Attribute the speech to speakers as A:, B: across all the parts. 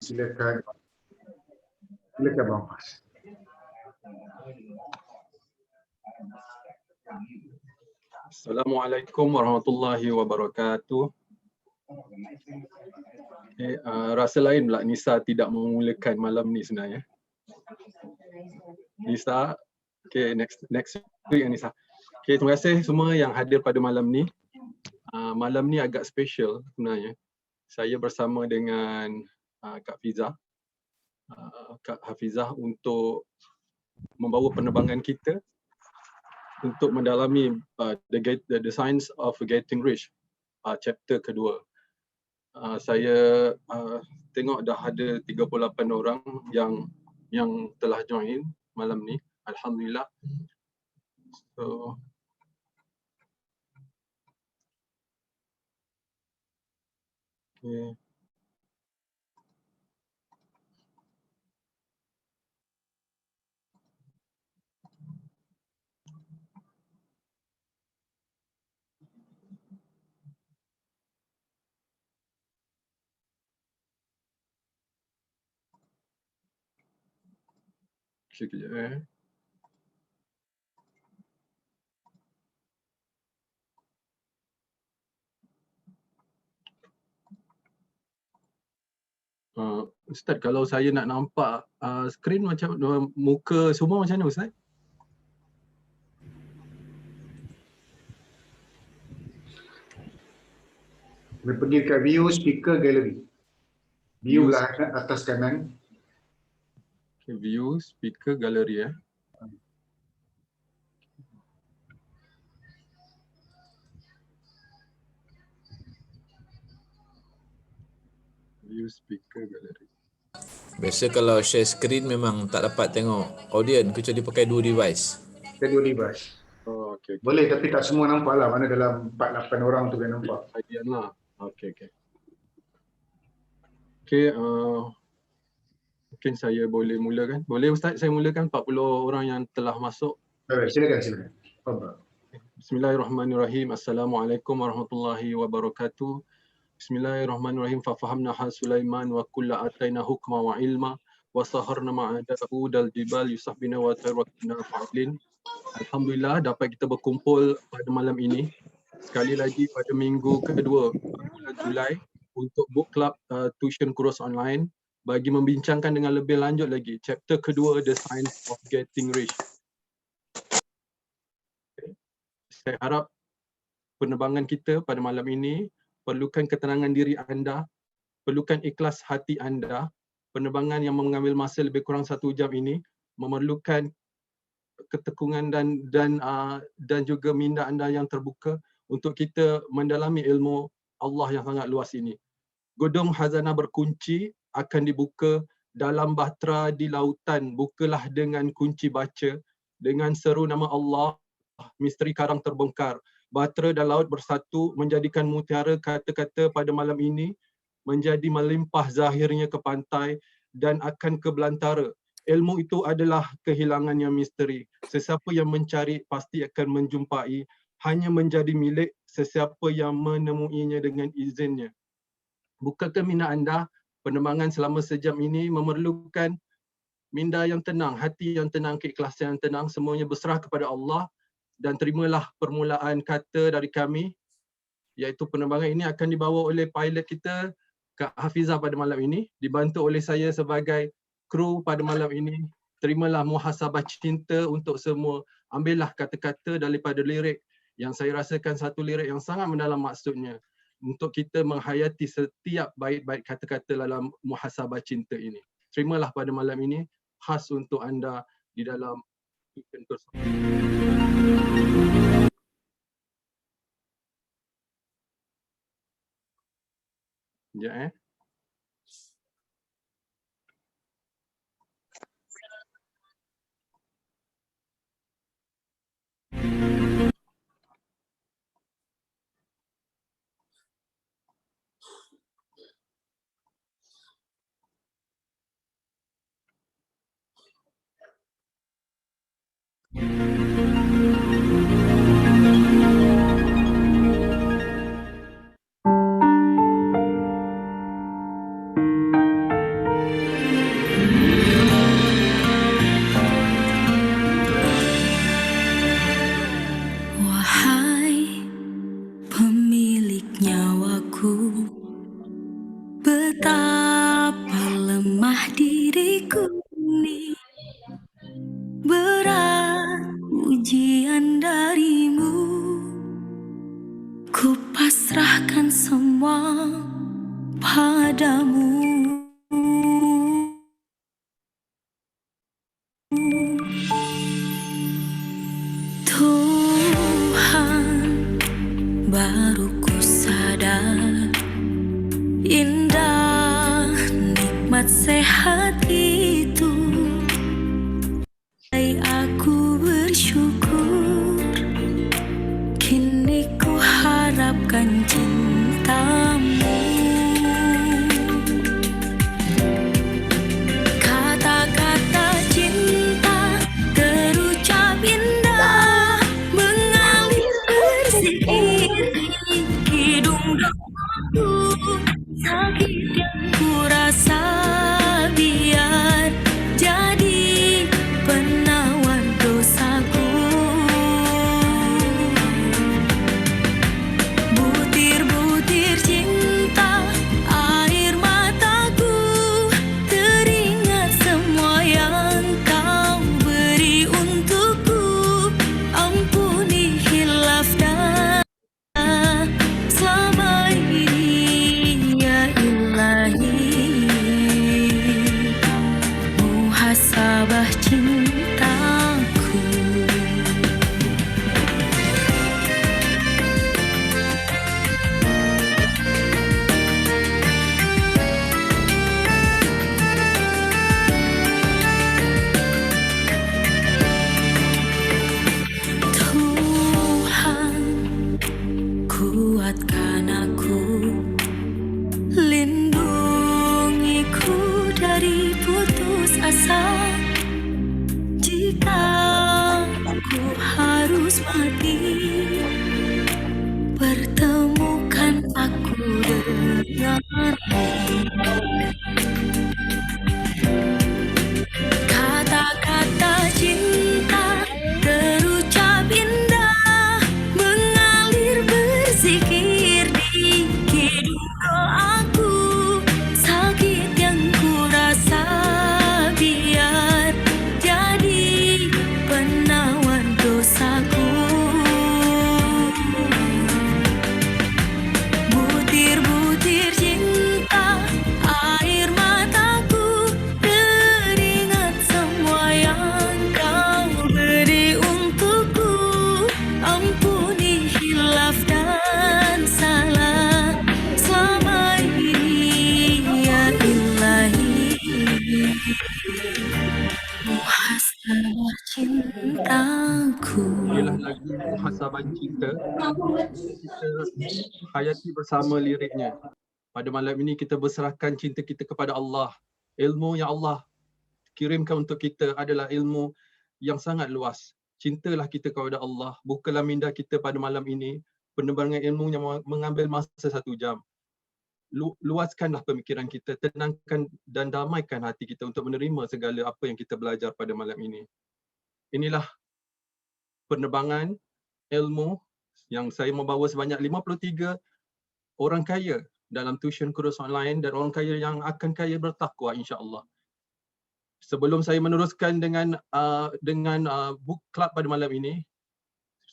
A: Silakan. Silakan Bang Fas.
B: Assalamualaikum warahmatullahi wabarakatuh. Rasa lain pula Nisa tidak memulakan malam ni sebenarnya. Nisa, next week Nisa. Terima kasih semua yang hadir pada malam ni. Malam ni agak special sebenarnya. Saya bersama dengan Kak Fiza, Kak Hafizah untuk membawa penerbangan kita untuk mendalami the Science of Getting Rich, chapter kedua. Saya tengok dah ada 38 orang yang telah join malam ni. Alhamdulillah. So, okay. Sekejap Ustaz, kalau saya nak nampak skrin macam muka semua macam mana Ustaz?
A: Pergi ke view speaker gallery. View lah atas kanan.
B: Okay, view speaker gallery View speaker gallery.
C: Biasa kalau share screen memang tak dapat tengok audience kecuali pakai dua device.
A: Pakai dua device.
B: Oh, okay.
A: Boleh tapi tak semua nampak lah. Mana dalam 4-8 orang tu kan nampak.
B: Bahagian lah. Okay. Okay, mungkin saya boleh mulakan. Boleh Ustaz saya mulakan 40 orang yang telah masuk.
A: Silakan.
B: Bismillahirrahmanirrahim. Assalamualaikum warahmatullahi wabarakatuh. Bismillahirrahmanirrahim. Fafahamnaha Sulaiman wa kulla ataina hukma wa ilma wa saharna ma'a Daud al-jibal yusahbina wa tarwakna fa'ilin. Alhamdulillah dapat kita berkumpul pada malam ini sekali lagi pada minggu kedua bulan Julai untuk book club tuition course online bagi membincangkan dengan lebih lanjut lagi chapter kedua The Science of Getting Rich. Saya harap penerbangan kita pada malam ini perlukan ketenangan diri anda, perlukan ikhlas hati anda. Penerbangan yang mengambil masa lebih kurang 1 jam ini memerlukan ketekunan dan juga minda anda yang terbuka untuk kita mendalami ilmu Allah yang sangat luas ini. Gedung Khazanah berkunci akan dibuka dalam bahtera di lautan. Bukalah dengan kunci baca. Dengan seru nama Allah, misteri karang terbongkar. Bahtera dan laut bersatu menjadikan mutiara kata-kata pada malam ini menjadi melimpah zahirnya ke pantai dan akan ke belantara. Ilmu itu adalah kehilangan yang misteri. Sesiapa yang mencari pasti akan menjumpai. Hanya menjadi milik sesiapa yang menemuinya dengan izinnya. Bukankah minda anda? Penerbangan selama sejam ini memerlukan minda yang tenang, hati yang tenang, keikhlasan yang tenang. Semuanya berserah kepada Allah. Dan terimalah permulaan kata dari kami, iaitu penerbangan ini akan dibawa oleh pilot kita, Kak Hafizah pada malam ini, dibantu oleh saya sebagai kru pada malam ini. Terimalah muhasabah cinta untuk semua. Ambillah kata-kata daripada lirik yang saya rasakan satu lirik yang sangat mendalam maksudnya. Untuk kita menghayati setiap bait-bait kata-kata dalam muhasabah cinta ini. Terimalah pada malam ini, khas untuk anda di dalam Sekejap
D: nikmat sehat itu. Aku bersyukur, kini ku harapkan cintamu. Kata-kata cinta terucap indah, mengalir berzikir di hidung doaku. Sakit yang ku rasa biar jadi penawar dosaku. Butir-butir cinta air mataku, teringat semua yang kau beri untukku. Ampuni hilaf dan selama ini ya ilahi. Muhasabah cintaku. Tuhan, kuatkan aku, lindungiku dari putus asa. Jika aku harus mati, pertemukan aku denganmu. Kata-kata cinta terucap indah, mengalir berzikir di hidung doaku. Sakit yang ku rasa biar jadi penawar dosaku. Butir-butir cinta air mataku, teringat semua yang kau beri untukku. Ampuni hilaf dan salah selama ini ya ilahi. Muhasabah cintaku.
B: Inilah lagu Muhasabah Cinta. Kita hayati bersama liriknya. Pada malam ini kita berserahkan cinta kita kepada Allah. Ilmu yang Allah kirimkan untuk kita adalah ilmu yang sangat luas. Cintalah kita kepada Allah. Bukalah minda kita pada malam ini. Penerbangan ilmu yang mengambil masa 1 jam. Luaskanlah pemikiran kita, tenangkan dan damaikan hati kita untuk menerima segala apa yang kita belajar pada malam ini. Inilah penerbangan ilmu yang saya membawa sebanyak 53 orang kaya dalam tuition kursus online dan orang kaya yang akan kaya bertakwa insya-Allah. Sebelum saya meneruskan dengan book club pada malam ini,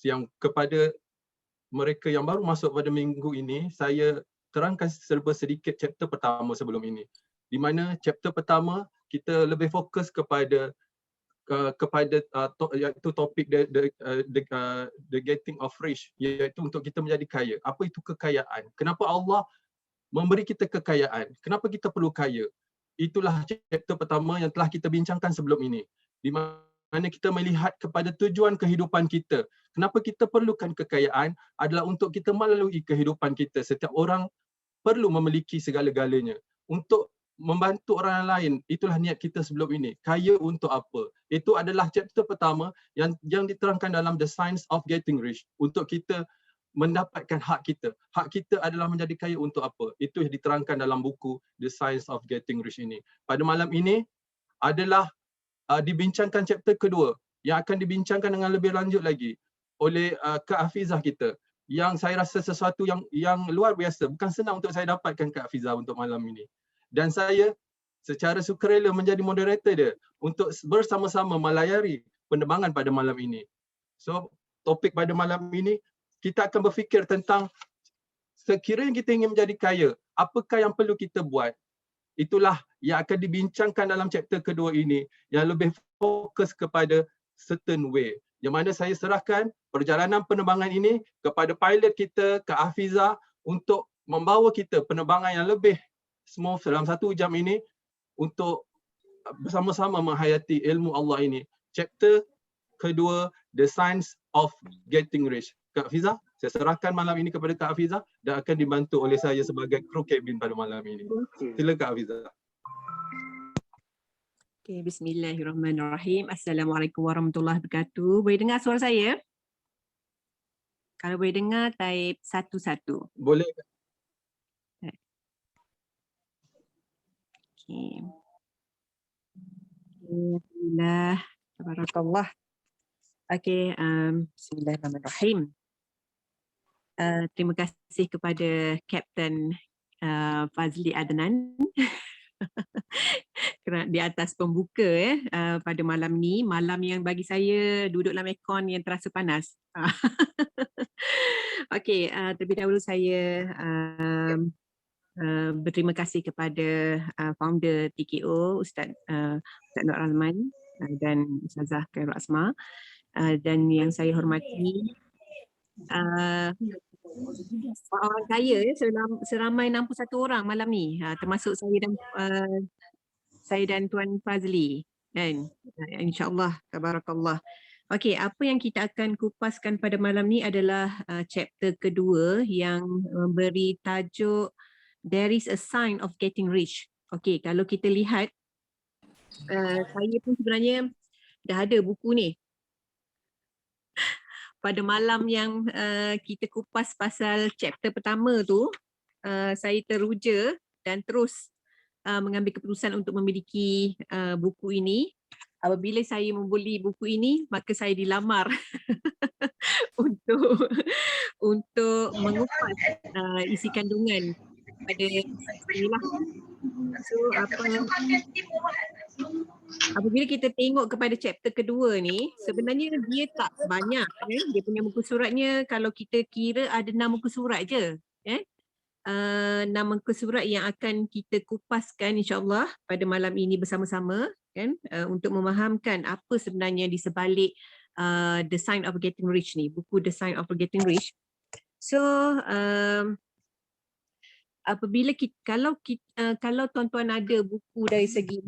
B: yang kepada mereka yang baru masuk pada minggu ini, saya terangkan serba sedikit chapter pertama sebelum ini. Di mana chapter pertama kita lebih fokus kepada iaitu topik the getting of rich, iaitu untuk kita menjadi kaya. Apa itu kekayaan? Kenapa Allah memberi kita kekayaan? Kenapa kita perlu kaya? Itulah chapter pertama yang telah kita bincangkan sebelum ini. Di mana kita melihat kepada tujuan kehidupan kita. Kenapa kita perlukan kekayaan adalah untuk kita melalui kehidupan kita. Setiap orang perlu memiliki segala-galanya untuk membantu orang lain. Itulah niat kita sebelum ini. Kaya untuk apa? Itu adalah chapter pertama yang diterangkan dalam The Science of Getting Rich. Untuk kita mendapatkan hak kita. Hak kita adalah menjadi kaya untuk apa? Itu yang diterangkan dalam buku The Science of Getting Rich ini. Pada malam ini adalah dibincangkan chapter kedua yang akan dibincangkan dengan lebih lanjut lagi oleh Kak Hafizah kita, yang saya rasa sesuatu yang luar biasa. Bukan senang untuk saya dapatkan Kak Hafizah untuk malam ini. Dan saya secara sukarela menjadi moderator dia untuk bersama-sama melayari penerbangan pada malam ini. So, topik pada malam ini, kita akan berfikir tentang sekiranya kita ingin menjadi kaya, apakah yang perlu kita buat? Itulah yang akan dibincangkan dalam chapter kedua ini, yang lebih fokus kepada certain way. Yang mana saya serahkan perjalanan penerbangan ini kepada pilot kita, Kak Hafizah, untuk membawa kita penerbangan yang lebih smooth dalam 1 jam ini untuk bersama-sama menghayati ilmu Allah ini. Chapter kedua, The Science of Getting Rich. Kak Hafizah, saya serahkan malam ini kepada Kak Hafizah dan akan dibantu oleh saya sebagai kru kabin pada malam ini. Sila Kak Hafizah.
E: Okay, bismillahirrahmanirrahim. Assalamualaikum warahmatullahi wabarakatuh. Boleh dengar suara saya? Kalau boleh dengar, type 1-1.
B: Boleh.
E: Okay. Alhamdulillah. Tabarakallah. Okay, bismillahirrahmanirrahim. Terima kasih kepada Kapten Fazli Adnan kerana di atas pembuka pada malam ni, malam yang bagi saya duduk dalam aircon yang terasa panas. Okey, terlebih dahulu saya berterima kasih kepada founder TKO Ustaz Nur Alman dan Ustazah Khairul Asma, dan yang saya hormati orang kaya seramai 61 orang malam ni, termasuk saya dan Tuan Fazli, kan, insyaAllah, tabarakallah. Okey, apa yang kita akan kupaskan pada malam ni adalah chapter kedua yang memberi tajuk There is a Sign of Getting Rich. Okey, kalau kita lihat, saya pun sebenarnya dah ada buku ni. Pada malam yang kita kupas pasal chapter pertama tu, saya teruja dan terus mengambil keputusan untuk memiliki buku ini. Apabila saya membeli buku ini, maka saya dilamar untuk mengupas isi kandungan pada inilah. So apabila kita tengok kepada chapter kedua ni, sebenarnya dia tak banyak. Dia punya muka suratnya, kalau kita kira ada 6 muka surat je. 6 muka surat yang akan kita kupaskan insyaAllah pada malam ini bersama-sama, kan, untuk memahamkan apa sebenarnya di sebalik The Sign of Getting Rich ni, buku The Sign of Getting Rich. So apabila kalau tuan-tuan ada buku dari segi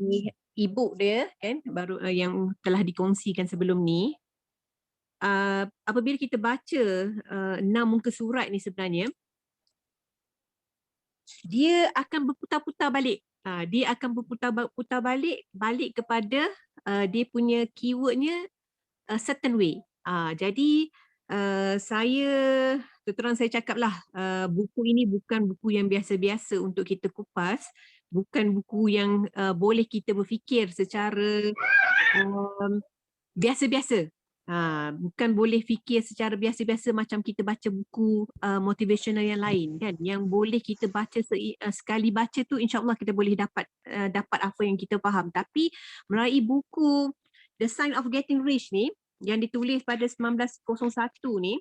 E: e-book dia, kan, baru yang telah dikongsikan sebelum ni, apabila kita baca 6 muka surat ni, sebenarnya dia akan berputar-putar balik. Dia akan berputar-putar balik kepada dia punya keywordnya a certain way. Jadi saya terang saya cakaplah, buku ini bukan buku yang biasa-biasa untuk kita kupas, bukan buku yang boleh kita berfikir secara biasa-biasa. Bukan boleh fikir secara biasa-biasa macam kita baca buku motivational yang lain, kan, yang boleh kita baca sekali baca tu insyaAllah kita boleh dapat apa yang kita faham. Tapi melalui buku The Sign of Getting Rich ni, yang ditulis pada 1901 ni,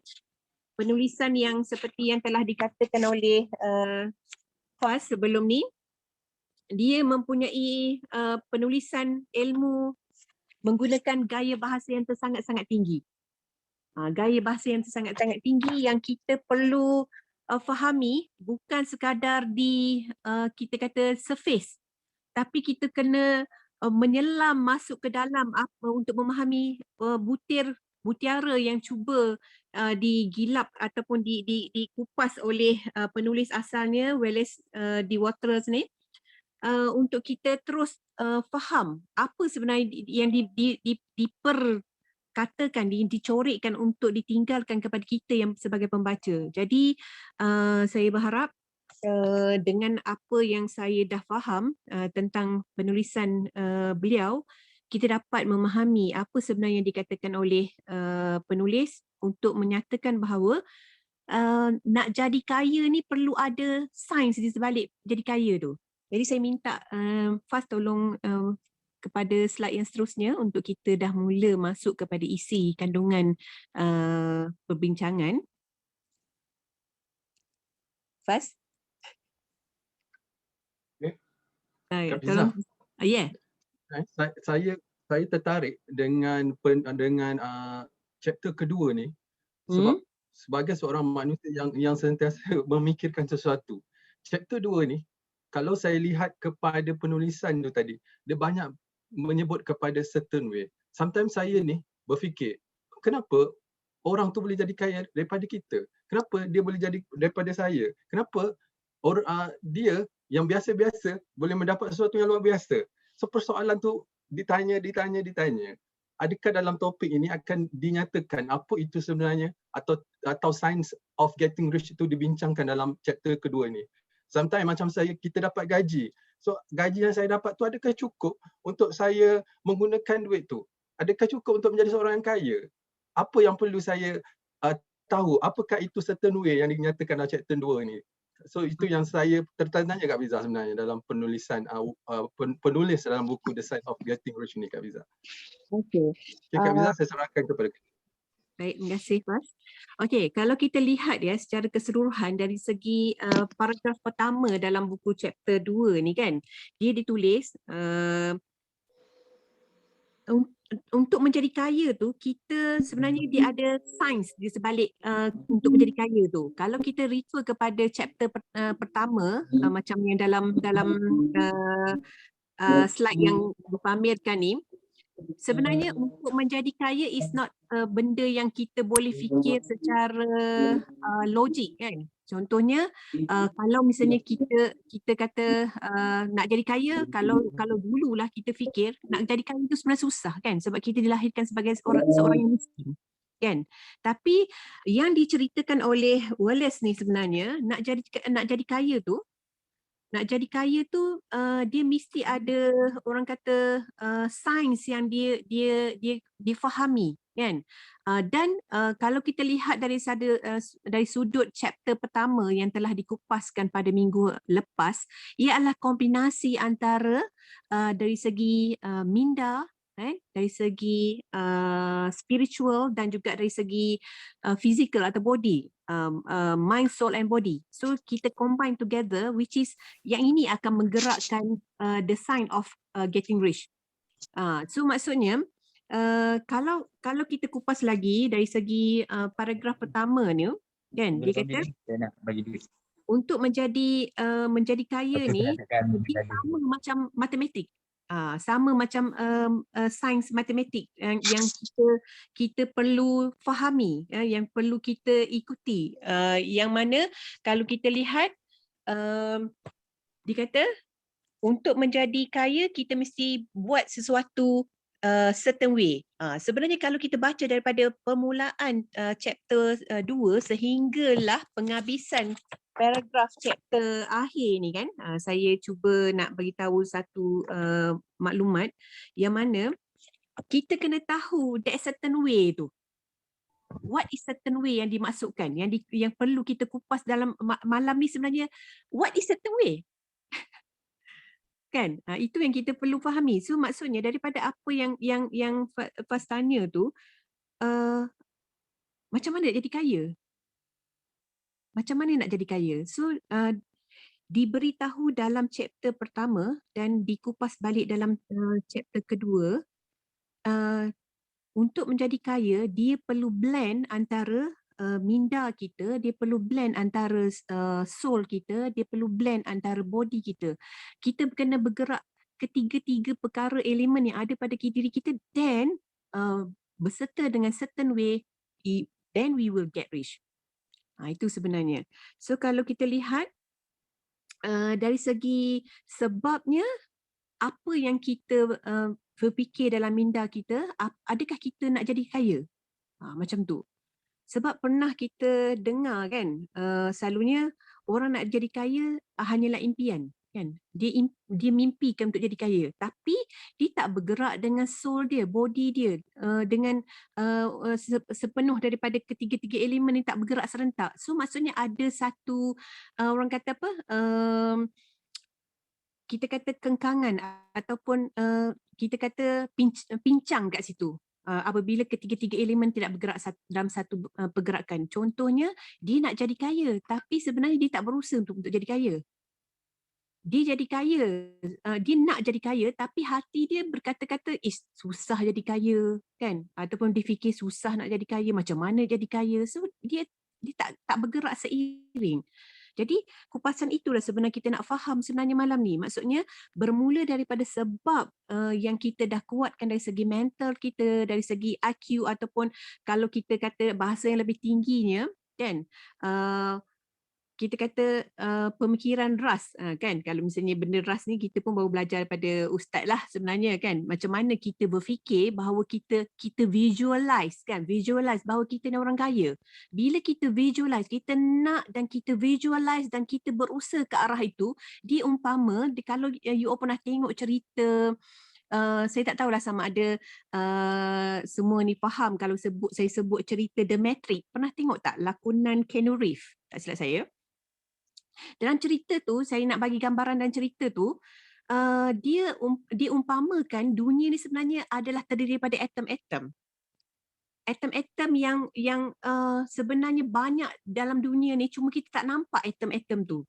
E: penulisan yang seperti yang telah dikatakan oleh Faz sebelum ni, dia mempunyai penulisan ilmu menggunakan gaya bahasa yang sangat-sangat tinggi. Gaya bahasa yang sangat-sangat tinggi yang kita perlu fahami, bukan sekadar di kita kata surface, tapi kita kena menyelam masuk ke dalam untuk memahami mutiara yang cuba digilap ataupun dikupas oleh penulis asalnya Wallace D. Wattles ni, untuk kita terus faham apa sebenarnya yang diperkatakan, dicorekkan untuk ditinggalkan kepada kita yang sebagai pembaca. Jadi saya berharap dengan apa yang saya dah faham tentang penulisan beliau, kita dapat memahami apa sebenarnya yang dikatakan oleh penulis untuk menyatakan bahawa nak jadi kaya ni perlu ada sains di sebalik jadi kaya tu. Jadi saya minta Faz tolong kepada slide yang seterusnya untuk kita dah mula masuk kepada isi kandungan perbincangan. Faz? Tolong. Yeah.
B: Saya tertarik dengan chapter kedua ni sebab sebagai seorang manusia yang sentiasa memikirkan sesuatu. Chapter 2 ni kalau saya lihat kepada penulisan tu tadi, dia banyak menyebut kepada certain way. Sometimes saya ni berfikir, kenapa orang tu boleh jadi kaya daripada kita? Kenapa dia boleh jadi daripada saya? Kenapa dia yang biasa-biasa boleh mendapat sesuatu yang luar biasa? So persoalan tu ditanya. Adakah dalam topik ini akan dinyatakan apa itu sebenarnya atau science of getting rich itu dibincangkan dalam chapter kedua ni? Sometimes macam kita dapat gaji. So gaji yang saya dapat tu adakah cukup untuk saya menggunakan duit tu? Adakah cukup untuk menjadi seorang yang kaya? Apa yang perlu saya tahu? Apakah itu certain way yang dinyatakan dalam chapter 2 ni? So itu yang saya tertanya Kak Fiza sebenarnya dalam penulisan penulis dalam buku The Science of Getting Rich ni Kak Fiza.
E: Okey.
B: Okay, Kak Fiza, saya serahkan kepada
E: Baik, terima kasih Mas. Okey, kalau kita lihat ya secara keseluruhan dari segi paragraf pertama dalam buku chapter 2 ni kan, dia ditulis untuk menjadi kaya tu, kita sebenarnya dia ada sains di sebalik untuk menjadi kaya tu. Kalau kita refer kepada chapter pertama macam yang dalam slide yang dipamerkan ni, sebenarnya untuk menjadi kaya is not benda yang kita boleh fikir secara logik kan. Contohnya kalau misalnya kita kata nak jadi kaya, kalau dululah kita fikir nak jadi kaya itu sebenarnya susah kan, sebab kita dilahirkan sebagai seorang yang miskin kan. Tapi yang diceritakan oleh Wallace ni sebenarnya nak jadi kaya tu, dia mesti ada orang kata sains yang dia fahami kan. Dan kalau kita lihat dari sudut chapter pertama yang telah dikupaskan pada minggu lepas, ia adalah kombinasi antara dari segi minda, dari segi spiritual dan juga dari segi physical atau body, mind, soul and body. So kita combine together, which is yang ini akan menggerakkan the sign of getting rich. So maksudnya kalau kita kupas lagi dari segi paragraf pertama ni kan, dia kata untuk menjadi kaya ni dia sama macam matematik. Sama macam sains matematik yang kita perlu fahami, yang perlu kita ikuti, yang mana kalau kita lihat dia kata untuk menjadi kaya kita mesti buat sesuatu certain way. Sebenarnya kalau kita baca daripada permulaan chapter 2 sehinggalah penghabisan paragraf chapter akhir ni kan, saya cuba nak beritahu satu maklumat yang mana kita kena tahu that certain way tu. What is certain way yang dimaksudkan, yang perlu kita kupas dalam malam ni sebenarnya, what is certain way? Kan? Itu yang kita perlu fahami. So maksudnya daripada apa yang Faz tanya tu, macam mana nak jadi kaya? Macam mana nak jadi kaya? So diberitahu dalam chapter pertama dan dikupas balik dalam chapter kedua, untuk menjadi kaya dia perlu blend antara minda kita, dia perlu blend antara soul kita, dia perlu blend antara body kita. Kita kena bergerak ketiga-tiga perkara elemen yang ada pada diri kita, then berserta dengan certain way, then we will get rich. Itu sebenarnya. So kalau kita lihat dari segi sebabnya, apa yang kita berfikir dalam minda kita, adakah kita nak jadi kaya? Macam tu. Sebab pernah kita dengar kan, selalunya orang nak jadi kaya hanyalah impian kan. Dia mimpikan untuk jadi kaya, tapi dia tak bergerak dengan soul dia, body dia, dengan sepenuh daripada ketiga-tiga elemen ni tak bergerak serentak. So maksudnya ada satu orang kata apa, kita kata kengkangan ataupun kita kata pincang kat situ. Apabila ketiga-tiga elemen tidak bergerak dalam satu pergerakan. Contohnya, dia nak jadi kaya, tapi sebenarnya dia tak berusaha untuk jadi kaya. Dia jadi kaya, dia nak jadi kaya, tapi hati dia berkata-kata, susah jadi kaya kan? Ataupun dia fikir susah nak jadi kaya, macam mana jadi kaya. So dia tak bergerak seiring. Jadi kupasan itulah sebenarnya kita nak faham sebenarnya malam ni. Maksudnya bermula daripada sebab yang kita dah kuatkan dari segi mental kita, dari segi IQ ataupun kalau kita kata bahasa yang lebih tingginya kan, kita kata pemikiran ras kan, kalau misalnya benda ras ni kita pun baru belajar daripada ustaz lah sebenarnya kan, macam mana kita berfikir bahawa kita visualize bahawa kita ni orang kaya. Bila kita visualize, kita nak dan kita visualize dan kita berusaha ke arah itu, diumpama kalau you all pernah tengok cerita, saya tak tahulah sama ada semua ni faham kalau saya sebut cerita The Matrix. Pernah tengok tak lakonan Keanu Reeves? Tak silap saya. Dalam cerita tu, saya nak bagi gambaran dalam cerita tu, dia diumpamakan dunia ni sebenarnya adalah terdiri daripada atom-atom. Atom-atom yang sebenarnya banyak dalam dunia ni, cuma kita tak nampak atom-atom tu.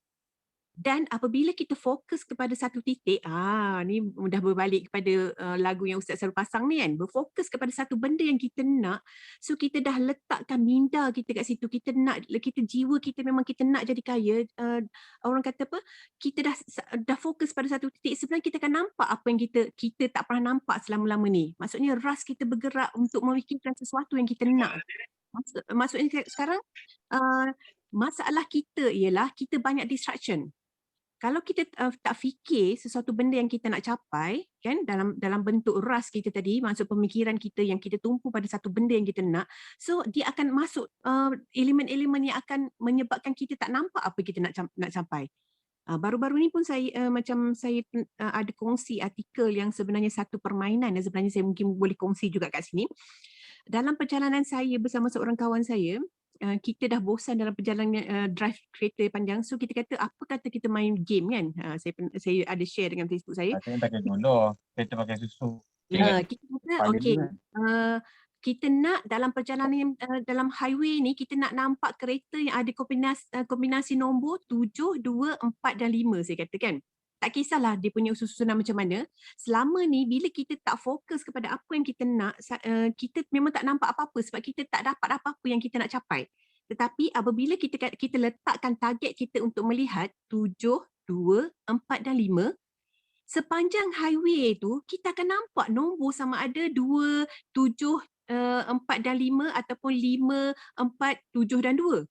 E: Dan apabila kita fokus kepada satu titik, ni dah berbalik kepada lagu yang Ustaz selalu pasang ni kan, berfokus kepada satu benda yang kita nak, so kita dah letakkan minda kita kat situ, kita jiwa kita memang kita nak jadi kaya, orang kata apa, kita dah fokus pada satu titik, sebenarnya kita akan nampak apa yang kita tak pernah nampak selama-lama ni. Maksudnya ras kita bergerak untuk memikirkan sesuatu yang kita nak. Maksudnya sekarang masalah kita ialah kita banyak distraction. Kalau kita tak fikir sesuatu benda yang kita nak capai kan, dalam bentuk ras kita tadi, maksud pemikiran kita yang kita tumpu pada satu benda yang kita nak, so dia akan masuk elemen-elemen yang akan menyebabkan kita tak nampak apa kita nak capai. Baru-baru ni pun saya ada kongsi artikel yang sebenarnya satu permainan yang sebenarnya saya mungkin boleh kongsi juga kat sini. Dalam perjalanan saya bersama seorang kawan saya, kita dah bosan dalam perjalanan drive kereta panjang, so kita kata apa kata kita main game kan. Saya ada share dengan Facebook saya.
F: Katanya pakai jodoh, kereta pakai susu.
E: Kita kata okey, kita nak dalam perjalanan dalam highway ni, kita nak nampak kereta yang ada kombinasi nombor 7, 2, 4 dan 5 saya kata kan. Tak kisahlah dia punya susunan macam mana. Selama ni bila kita tak fokus kepada apa yang kita nak, kita memang tak nampak apa-apa sebab kita tak dapat apa-apa yang kita nak capai. Tetapi apabila kita letakkan target kita untuk melihat 7, 2, 4 dan 5, sepanjang highway tu kita akan nampak nombor sama ada 2, 7, 4 dan 5 ataupun 5, 4, 7 dan 2.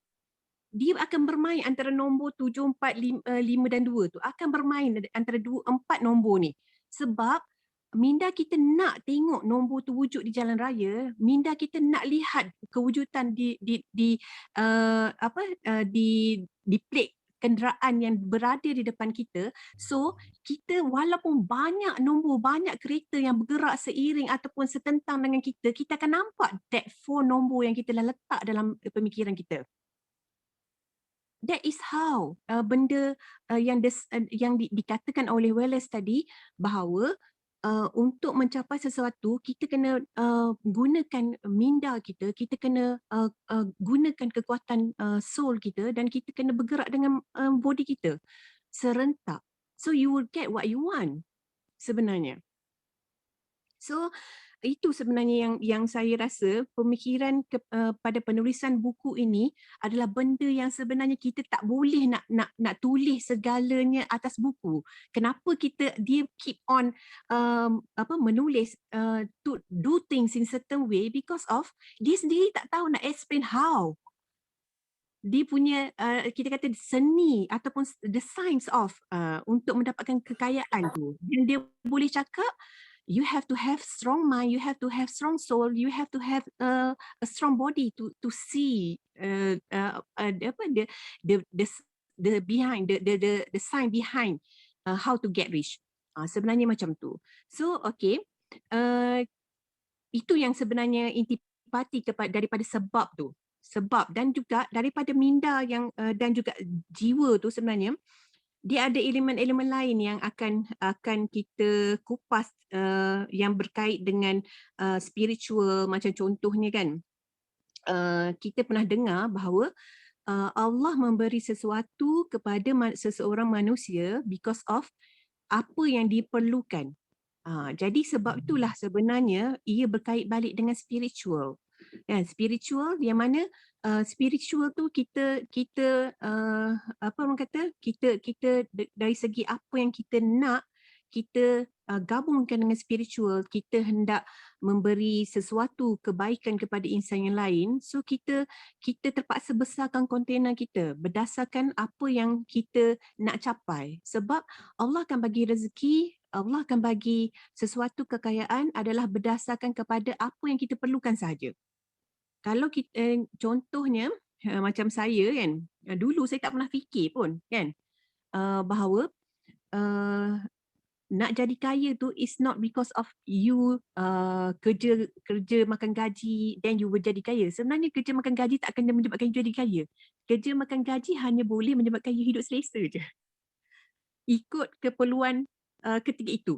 E: Dia akan bermain antara nombor 7, 4, 5 dan 2 tu. Akan bermain antara 4 nombor ni. Sebab minda kita nak tengok nombor tu wujud di jalan raya, minda kita nak lihat kewujudan di plate kenderaan yang berada di depan kita. So, kita walaupun banyak nombor, banyak kereta yang bergerak seiring ataupun setentang dengan kita akan nampak that 4 nombor yang kita dah letak dalam pemikiran kita. That is how benda yang dikatakan oleh Wallace tadi, bahawa untuk mencapai sesuatu kita kena gunakan minda kita kena gunakan kekuatan soul kita dan kita kena bergerak dengan body kita serentak. So you will get what you want sebenarnya. So itu sebenarnya yang saya rasa pemikiran pada penulisan buku ini adalah benda yang sebenarnya kita tak boleh nak tulis segalanya atas buku. Kenapa dia keep on menulis to do things in certain way, because of dia sendiri tak tahu nak explain how. Dia punya kita kata seni ataupun the science of untuk mendapatkan kekayaan tu. Dan dia boleh cakap you have to have strong mind, you have to have strong soul, you have to have a strong body to see the behind the sign behind how to get rich. Sebenarnya macam tu. So okay, itu yang sebenarnya intipati daripada sebab tu. Sebab dan juga daripada minda yang dan juga jiwa tu sebenarnya dia ada elemen-elemen lain yang akan kita kupas yang berkait dengan spiritual, macam contohnya kan kita pernah dengar bahawa Allah memberi sesuatu kepada seseorang manusia because of apa yang diperlukan. Jadi sebab itulah sebenarnya ia berkait balik dengan spiritual. Spiritual yang mana spiritual tu kita apa orang kata, kita dari segi apa yang kita nak, kita gabungkan dengan spiritual, kita hendak memberi sesuatu kebaikan kepada insan yang lain. So kita terpaksa besarkan kontena kita berdasarkan apa yang kita nak capai. Sebab Allah akan bagi rezeki, Allah akan bagi sesuatu kekayaan adalah berdasarkan kepada apa yang kita perlukan sahaja. Kalau kita contohnya macam saya kan, dulu saya tak pernah fikir pun kan bahawa nak jadi kaya tu is not because of you kerja makan gaji then you will jadi kaya. Sebenarnya kerja makan gaji tak akan menyebabkan you jadi kaya. Kerja makan gaji hanya boleh menyebabkan you hidup selesa je. Ikut keperluan ketika itu.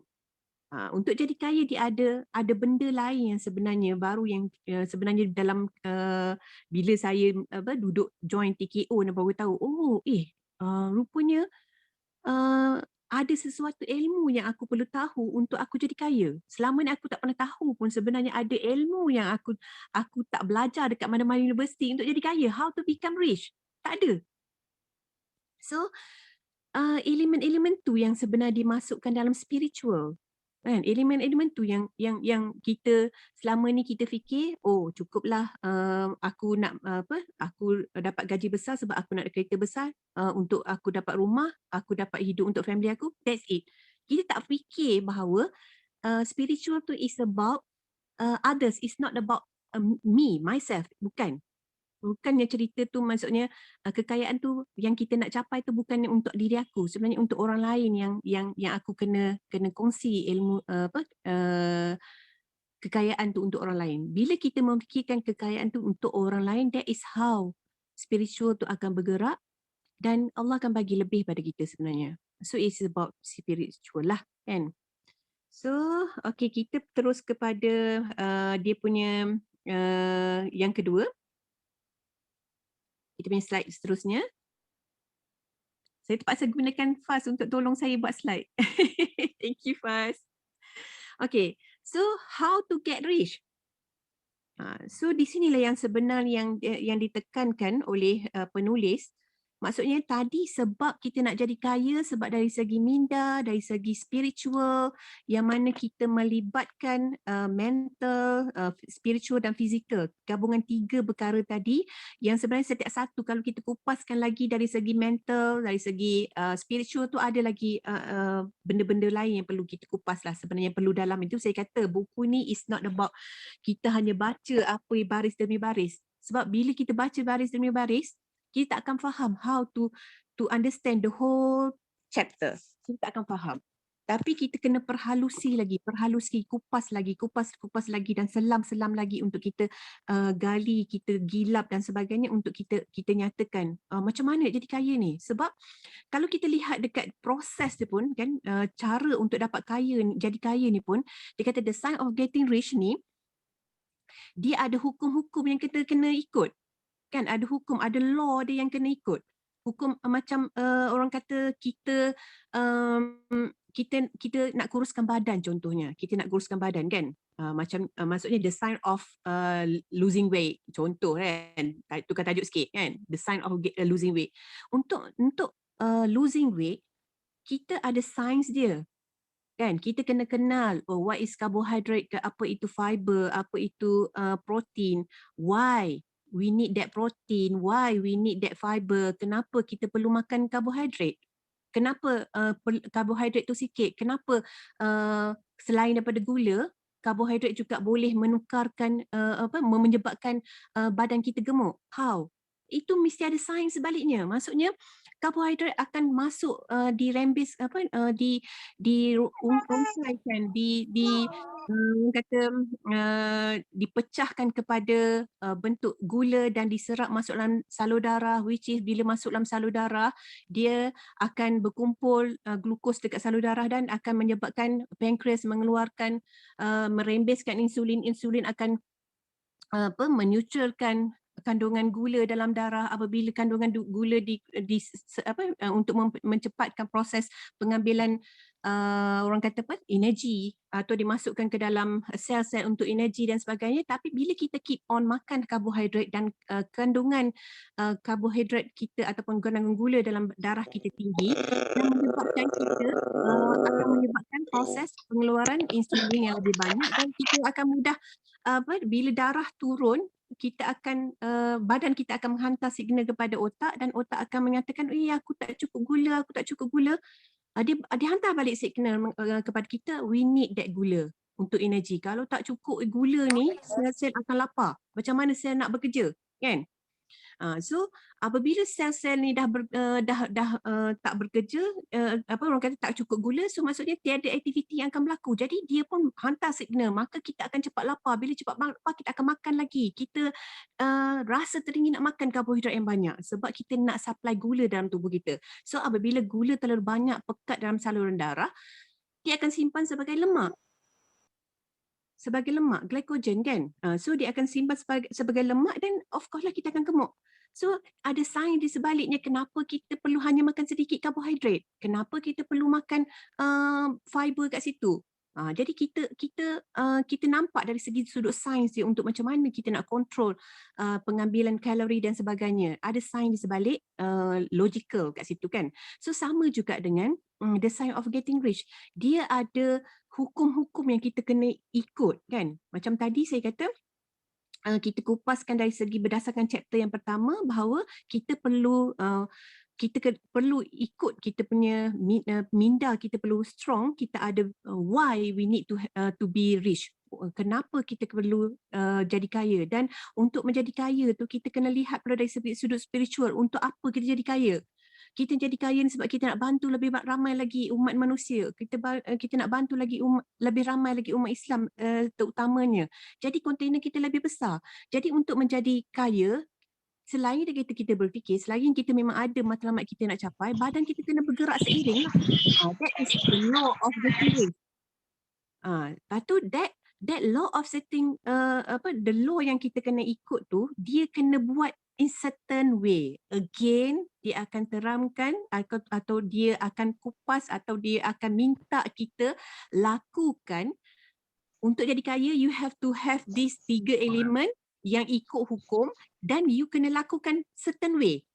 E: Untuk jadi kaya dia ada benda lain yang sebenarnya baru yang sebenarnya dalam bila saya duduk join TKO dan baru tahu rupanya ada sesuatu ilmu yang aku perlu tahu untuk aku jadi kaya. Selama ni aku tak pernah tahu pun sebenarnya ada ilmu yang aku tak belajar dekat mana-mana universiti untuk jadi kaya. How to become rich? Tak ada. So elemen-elemen tu yang sebenarnya dimasukkan dalam spiritual. Kan, elemen-elemen tu yang kita selama ni kita fikir cukuplah aku nak aku dapat gaji besar sebab aku nak kereta besar, untuk aku dapat rumah, aku dapat hidup untuk family aku, that's it. Kita tak fikir bahawa spiritual tu is about others, it's not about me, myself, bukannya cerita tu maksudnya kekayaan tu yang kita nak capai tu bukannya untuk diri aku, sebenarnya untuk orang lain yang aku kena kongsi ilmu kekayaan tu untuk orang lain. Bila kita memfikirkan kekayaan tu untuk orang lain, that is how spiritual tu akan bergerak dan Allah akan bagi lebih pada kita sebenarnya. So it's about spiritual lah kan. So okay, kita terus kepada dia punya yang kedua. Kita punya slide seterusnya. Saya terpaksa gunakan Faz untuk tolong saya buat slide. Thank you Faz. Okay, so how to get rich? So di sinilah yang sebenarnya yang ditekankan oleh penulis. Maksudnya tadi sebab kita nak jadi kaya sebab dari segi minda, dari segi spiritual yang mana kita melibatkan mental, spiritual dan fizikal. Gabungan tiga perkara tadi yang sebenarnya setiap satu kalau kita kupaskan lagi dari segi mental, dari segi spiritual tu ada lagi benda-benda lain yang perlu kita kupas lah sebenarnya perlu dalam itu. Saya kata buku ni is not about kita hanya baca apa baris demi baris. Sebab bila kita baca baris demi baris, kita tak akan faham how to understand the whole chapter. Kita tak akan faham. Tapi kita kena perhalusi lagi, kupas lagi dan selam lagi untuk kita gali, kita gilap dan sebagainya untuk kita nyatakan macam mana jadi kaya ni. Sebab kalau kita lihat dekat proses dia pun kan, cara untuk dapat kaya, jadi kaya ni pun, dia kata the sign of getting rich ni, dia ada hukum-hukum yang kita kena ikut. Kan ada hukum, ada law dia yang kena ikut. Hukum macam orang kata kita nak kuruskan badan contohnya. Kita nak kuruskan badan kan. Macam maksudnya the sign of losing weight. Contoh kan. Tukar tajuk sikit kan. The sign of losing weight. Untuk losing weight, kita ada signs dia. Kan kita kena kenal what is carbohydrate, apa itu fiber, apa itu protein, why we need that protein, why we need that fiber, kenapa kita perlu makan karbohidrat, kenapa karbohidrat tu sikit, kenapa selain daripada gula, karbohidrat juga boleh menukarkan menyebabkan badan kita gemuk. How? Itu mesti ada sains sebaliknya. Maksudnya karbohidrat akan masuk di rembes dirungkaikan, dipecahkan kepada bentuk gula dan diserap masuk dalam salur darah, which is bila masuk dalam salur darah dia akan berkumpul glukos dekat salur darah dan akan menyebabkan pankreas mengeluarkan merembeskan insulin akan menyucurkan kandungan gula dalam darah. Apabila kandungan gula untuk mencepatkan proses pengambilan orang kata apa, energi atau dimasukkan ke dalam sel-sel untuk energi dan sebagainya. Tapi bila kita keep on makan karbohidrat dan kandungan karbohidrat kita ataupun kandungan gula dalam darah kita tinggi, yang menyebabkan kita akan menyebabkan proses pengeluaran insulin yang lebih banyak dan kita akan mudah bila darah turun, kita akan badan kita akan menghantar signal kepada otak dan otak akan menyatakan, aku tak cukup gula. Dia hantar balik signal kepada kita, we need that gula untuk energi. Kalau tak cukup gula ni, sel-sel akan lapar. Macam mana sel nak bekerja, kan? So apabila sel-sel ni dah tak bekerja, orang kata tak cukup gula, so maksudnya tiada aktiviti yang akan berlaku. Jadi dia pun hantar signal, maka kita akan cepat lapar. Bila cepat lapar, kita akan makan lagi. Kita rasa teringin nak makan karbohidrat yang banyak sebab kita nak supply gula dalam tubuh kita. So apabila gula terlalu banyak pekat dalam saluran darah, dia akan simpan sebagai lemak. Glycogen kan. So dia akan simpan sebagai lemak dan of course lah kita akan gemuk. So ada sains di sebaliknya kenapa kita perlu hanya makan sedikit karbohidrat. Kenapa kita perlu makan fiber kat situ. Jadi kita nampak dari segi sudut sains dia untuk macam mana kita nak kontrol pengambilan kalori dan sebagainya. Ada sains di sebalik logical kat situ kan. So sama juga dengan the science of getting rich. Dia ada hukum-hukum yang kita kena ikut kan. Macam tadi saya kata, kita kupaskan dari segi berdasarkan chapter yang pertama bahawa kita perlu ikut kita punya minda, kita perlu strong, kita ada why we need to be rich. Kenapa kita perlu jadi kaya, dan untuk menjadi kaya tu kita kena lihat dari sudut spiritual. Untuk apa kita jadi kaya? Kita jadi kaya ni sebab kita nak bantu lebih ramai lagi umat manusia. Kita nak bantu lagi lebih ramai lagi umat Islam terutamanya. Jadi kontainer kita lebih besar. Jadi untuk menjadi kaya, selain kita berfikir, selain kita memang ada matlamat kita nak capai, badan kita kena bergerak seiring lah. That is the law of the series. Lepas tu that law of setting, the law yang kita kena ikut tu, dia kena buat in certain way. Again, dia akan terangkan atau dia akan kupas atau dia akan minta kita lakukan. Untuk jadi kaya, you have to have these 3 elemen yang ikut hukum dan you kena lakukan certain way.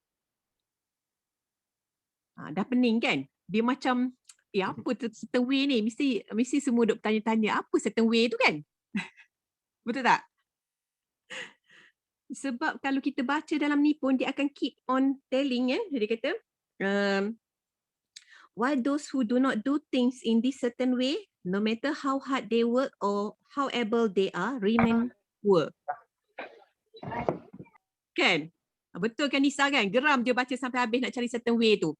E: Dah pening kan? Dia macam, apa certain way ni? Mesti semua duk tanya-tanya, apa certain way tu kan? Betul tak? Sebab kalau kita baca dalam ni pun, dia akan keep on telling ya. Dia kata, while those who do not do things in this certain way, no matter how hard they work or how able they are, remain poor. Kan? Betul kan Nisa kan? Geram dia baca sampai habis nak cari certain way tu.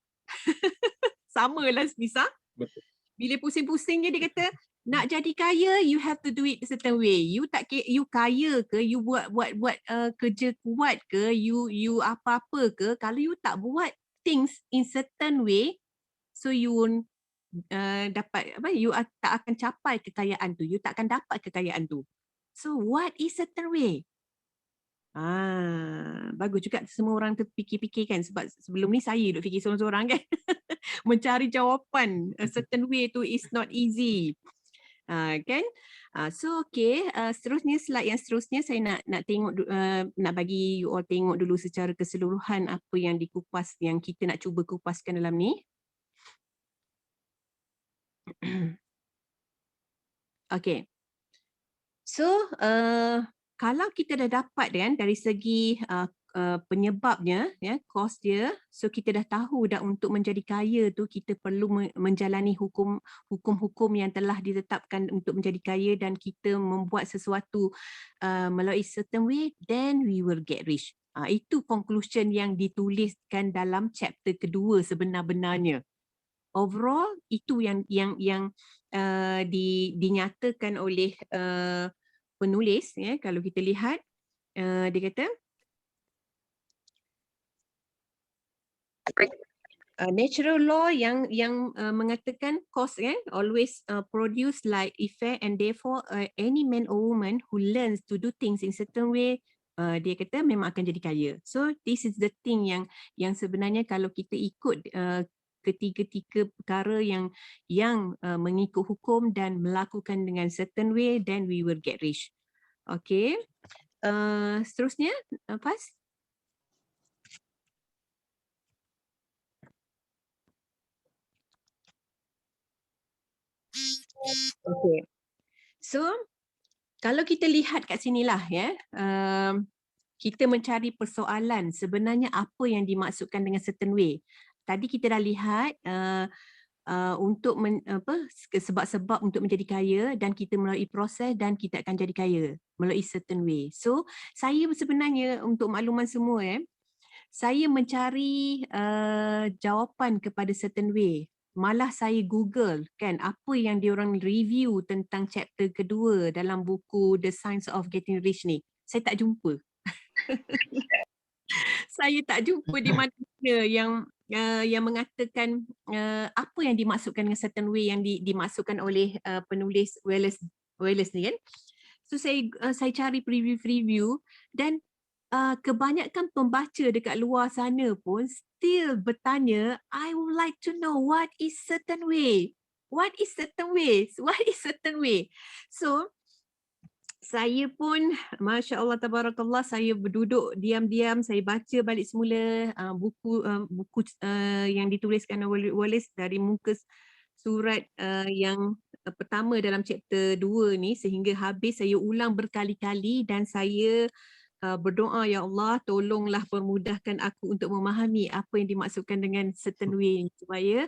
E: Sama lah Nisa.
B: Betul.
E: Bila pusing-pusing je dia kata, nak jadi kaya, you have to do it a certain way. You kaya ke, you buat kerja kuat ke, you apa-apa ke, kalau you tak buat things in certain way, so you won't you tak akan capai kekayaan tu. You tak akan dapat kekayaan tu. So what is certain way? Bagus juga semua orang terfikir-fikir kan, sebab sebelum ni saya duk fikir seorang-seorang kan. Mencari jawapan a certain way tu is not easy. Kan? So okay, seterusnya slide yang seterusnya saya nak tengok nak bagi you all tengok dulu secara keseluruhan apa yang dikupas, yang kita nak cuba kupaskan dalam ni. Okay. So kalau kita dah dapat kan dari segi penyebabnya, ya, cause dia, so kita dah tahu dah untuk menjadi kaya tu kita perlu menjalani hukum-hukum yang telah ditetapkan untuk menjadi kaya, dan kita membuat sesuatu melalui certain way, then we will get rich. Itu conclusion yang dituliskan dalam chapter kedua sebenar-benarnya. Overall itu yang dinyatakan oleh penulis ya. Kalau kita lihat dia kata natural law yang mengatakan cause always produce like effect, and therefore any man or woman who learns to do things in certain way, dia kata memang akan jadi kaya. So this is the thing yang sebenarnya kalau kita ikut ketiga-tiga perkara yang mengikut hukum dan melakukan dengan certain way, then we will get rich. Okay. Seterusnya, Faz. Okay. So, kalau kita lihat kat sinilah ya, kita mencari persoalan sebenarnya apa yang dimaksudkan dengan certain way. Tadi kita dah lihat untuk sebab-sebab untuk menjadi kaya, dan kita melalui proses dan kita akan jadi kaya melalui certain way. So, saya sebenarnya untuk makluman semua saya mencari jawapan kepada certain way. Malah saya Google kan apa yang diorang review tentang chapter kedua dalam buku The Science of Getting Rich ni. Saya tak jumpa. Saya tak jumpa di mana yang mengatakan apa yang dimaksudkan dengan certain way yang dimaksudkan oleh penulis Wallace ni kan. So saya cari preview dan kebanyakan pembaca dekat luar sana pun still bertanya, I would like to know what is certain way? What is certain way? What is certain way? So saya pun, Masya Allah, Tabarakallah, saya berduduk diam-diam, saya baca balik semula buku yang dituliskan oleh Wallace dari muka surat yang pertama dalam chapter 2 ni sehingga habis. Saya ulang berkali-kali dan saya berdoa, ya Allah, tolonglah permudahkan aku untuk memahami apa yang dimaksudkan dengan certain way supaya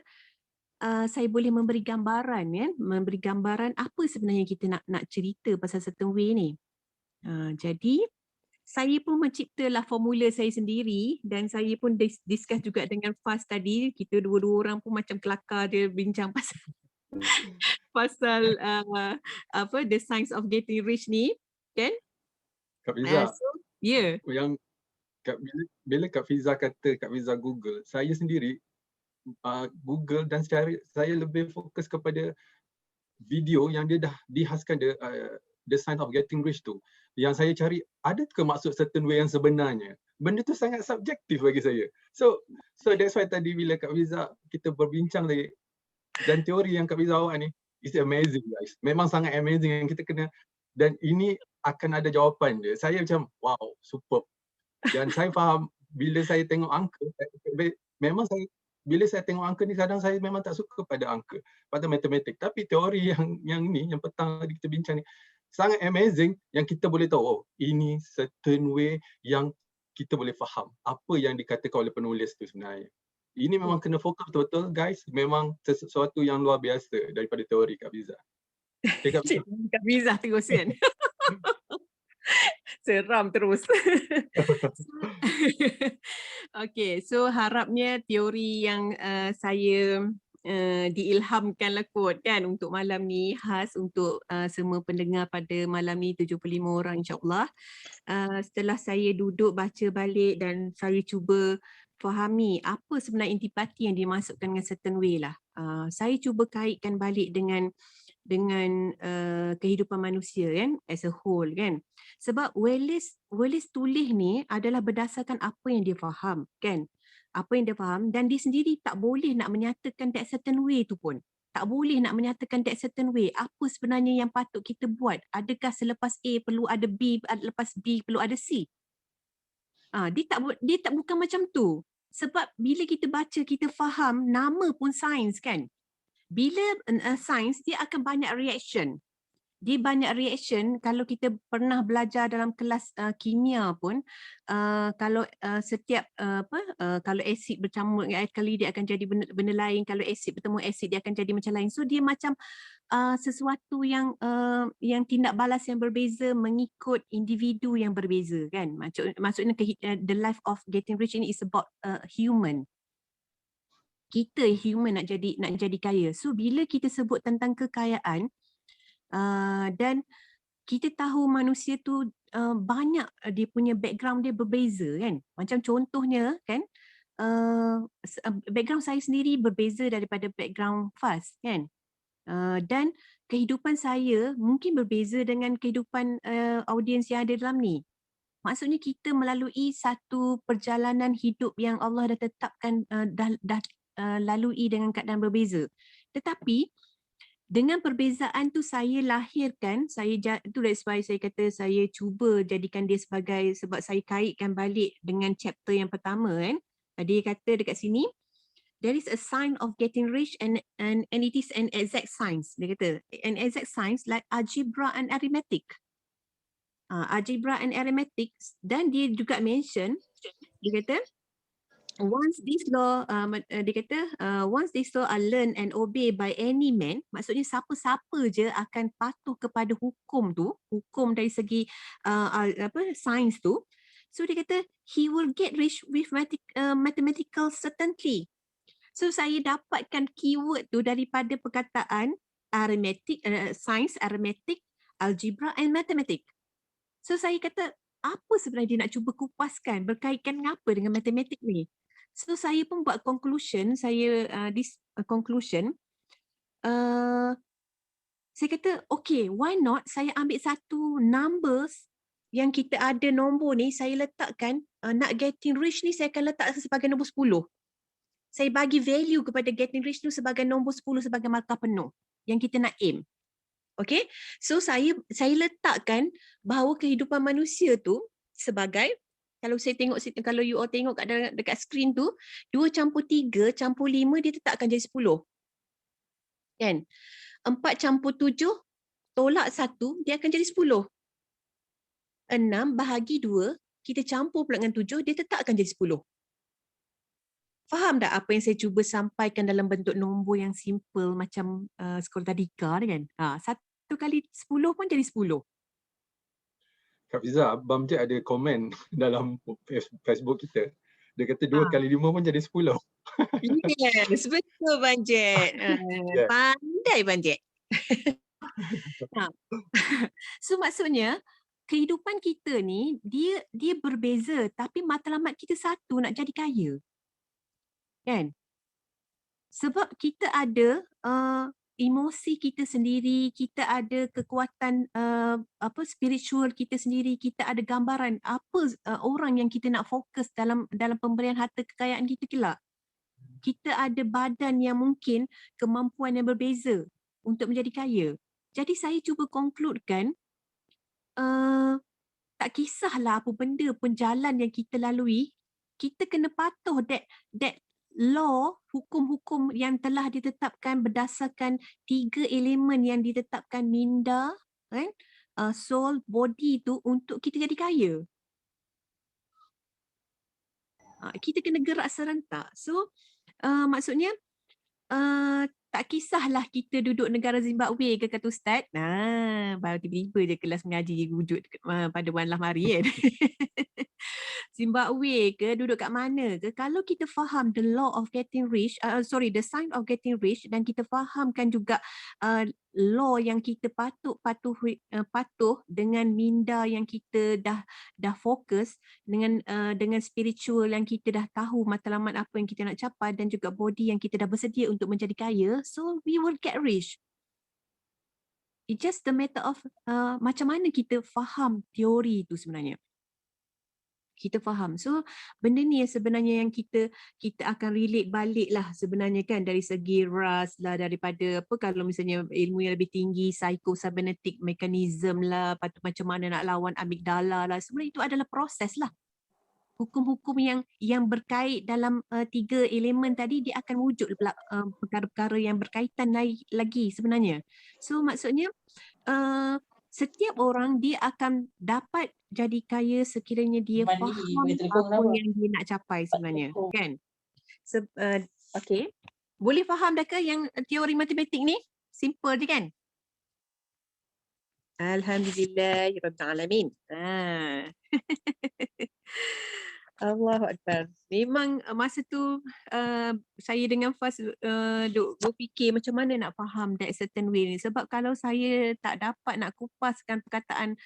E: saya boleh memberi gambaran memberi gambaran apa sebenarnya kita nak cerita pasal certain way ni. Jadi saya pun menciptalah formula saya sendiri dan saya pun discuss juga dengan Faz tadi. Kita dua-dua orang pun macam kelakar dia bincang pasal The Science of Getting Rich ni kan.
B: Kak Fiza,
E: Yang
B: bila Kak Fiza kata Kak Fiza Google, saya sendiri Google dan saya lebih fokus kepada video yang dia dah dihaskan The Science of Getting Rich tu. Yang saya cari, ada ke maksud certain way yang sebenarnya? Benda tu sangat subjektif bagi saya. So that's why tadi bila Kak Fiza kita berbincang tadi, dan teori yang Kak Fiza awak ni is amazing guys. Memang sangat amazing yang kita kena, dan ini akan ada jawapan dia. Saya macam wow, superb. Dan saya faham bila saya tengok angka, memang bila saya tengok angka ni kadang saya memang tak suka pada angka, pada matematik. Tapi teori yang petang tadi kita bincang ni sangat amazing yang kita boleh tahu, oh ini certain way yang kita boleh faham apa yang dikatakan oleh penulis tu sebenarnya. Ini memang kena fokus betul-betul guys. Memang sesuatu yang luar biasa daripada teori Kak Fiza. Okay,
E: Kak Fiza terus kan. Seram terus. Okay, so harapnya teori yang saya diilhamkanlah kot kan untuk malam ni, khas untuk semua pendengar pada malam ni 75 orang insyaAllah. Setelah saya duduk baca balik dan saya cuba fahami apa sebenarnya intipati yang dimasukkan dengan certain way lah. Saya cuba kaitkan balik dengan kehidupan manusia kan as a whole kan. Sebab Wallace tulis ni adalah berdasarkan apa yang dia faham kan. Apa yang dia faham, dan dia sendiri tak boleh nak menyatakan that certain way tu pun. Tak boleh nak menyatakan that certain way. Apa sebenarnya yang patut kita buat? Adakah selepas A perlu ada B, lepas B perlu ada C? Dia tak bukan macam tu. Sebab bila kita baca, kita faham nama pun sains kan. Bila sains, dia akan banyak reaction. Dia banyak reaction. Kalau kita pernah belajar dalam kelas kimia pun, kalau setiap kalau asid bercampur dengan alkali dia akan jadi benda lain. Kalau asid bertemu asid dia akan jadi macam lain. So dia macam sesuatu yang tindak balas yang berbeza mengikut individu yang berbeza kan. Maksudnya the life of Getting Rich ini is about human. Kita human nak jadi kaya. So bila kita sebut tentang kekayaan, dan kita tahu manusia tu banyak dia punya background dia berbeza kan. Macam contohnya kan, background saya sendiri berbeza daripada background Faz kan. Dan kehidupan saya mungkin berbeza dengan kehidupan audiens yang ada dalam ni. Maksudnya kita melalui satu perjalanan hidup yang Allah dah tetapkan, dah lalui dengan keadaan berbeza. Tetapi dengan perbezaan tu saya lahirkan, itu that's why saya kata saya cuba jadikan dia sebagai, sebab saya kaitkan balik dengan chapter yang pertama kan. Dia kata dekat sini, there is a sign of getting rich and it is an exact science. Dia kata, an exact science like algebra and arithmetic. Algebra and arithmetic, dan dia juga mention, dia kata, once this law once this law are learned and obeyed by any man, maksudnya siapa-siapa je akan patuh kepada hukum tu, hukum dari segi sains tu. So dia kata he will get rich with mathematical certainty. So saya dapatkan keyword tu daripada perkataan arithmetic, science, arithmetic, algebra and mathematics. So saya kata apa sebenarnya dia nak cuba kupaskan berkaitan apa dengan matematik ni. So saya pun buat conclusion, saya kata okay, why not saya ambil satu numbers yang kita ada nombor ni, saya letakkan nak getting rich ni saya akan letak sebagai nombor 10. Saya bagi value kepada getting rich tu sebagai nombor 10 sebagai markah penuh yang kita nak aim. Okay, so saya letakkan bahawa kehidupan manusia tu sebagai, kalau saya tengok, kalau you all tengok dekat skrin tu, 2 campur 3 campur 5 dia tetap akan jadi 10. Kan? 4 campur 7 tolak 1 dia akan jadi 10. 6 bahagi 2 kita campur pula dengan 7 dia tetap akan jadi 10. Faham tak apa yang saya cuba sampaikan dalam bentuk nombor yang simple macam sekolah tadika ni kan? 1 kali 10 pun jadi 10.
B: Kak Fiza, Abang Jek ada komen dalam Facebook kita. Dia kata 2 kali 5 pun jadi 10.
E: Yes, betul Bang Jek.
B: Yeah.
E: Pandai Bang Jek. So maksudnya kehidupan kita ni dia berbeza tapi matlamat kita satu, nak jadi kaya. Kan? Sebab kita ada emosi kita sendiri, kita ada kekuatan spiritual kita sendiri, kita ada gambaran apa orang yang kita nak fokus dalam pemberian harta kekayaan kita kelak. Kita ada badan yang mungkin kemampuan yang berbeza untuk menjadi kaya. Jadi saya cuba concludekan, tak kisahlah apa benda pun jalan yang kita lalui, kita kena patuh that law, hukum-hukum yang telah ditetapkan berdasarkan 3 elemen yang ditetapkan minda, kan? Soul, body tu untuk kita jadi kaya. Kita kena gerak serentak. So maksudnya tak kisahlah kita duduk negara Zimbabwe ke kata Ustaz. Baru tiba-tiba je kelas mengaji wujud pada bulan Lahmari kan. Zimbabwe ke, duduk kat mana ke, kalau kita faham the law of getting rich, the sign of getting rich, dan kita fahamkan juga law yang kita patuh dengan minda yang kita dah fokus, dengan spiritual yang kita dah tahu matlamat apa yang kita nak capai, dan juga body yang kita dah bersedia untuk menjadi kaya, so we will get rich. It's just the matter of macam mana kita faham teori tu sebenarnya. Kita faham. So benda ni sebenarnya yang kita akan relate balik lah sebenarnya kan, dari segi ras lah, daripada apa kalau misalnya ilmu yang lebih tinggi, psychocybernetic mechanism lah, macam mana nak lawan amigdala lah, sebenarnya itu adalah proses lah. Hukum-hukum yang berkait dalam 3 elemen tadi, dia akan wujud perkara-perkara yang berkaitan lagi sebenarnya. So maksudnya setiap orang dia akan dapat jadi kaya sekiranya dia faham apa yang dia nak capai sebenarnya, kan? Okay. Boleh faham dah ke yang teori matematik ni? Simple je kan? Alhamdulillah Rabbil Alamin. Allahu Akbar. Memang masa tu saya dengan Faz berfikir macam mana nak faham that certain way ni. Sebab kalau saya tak dapat nak kupaskan perkataan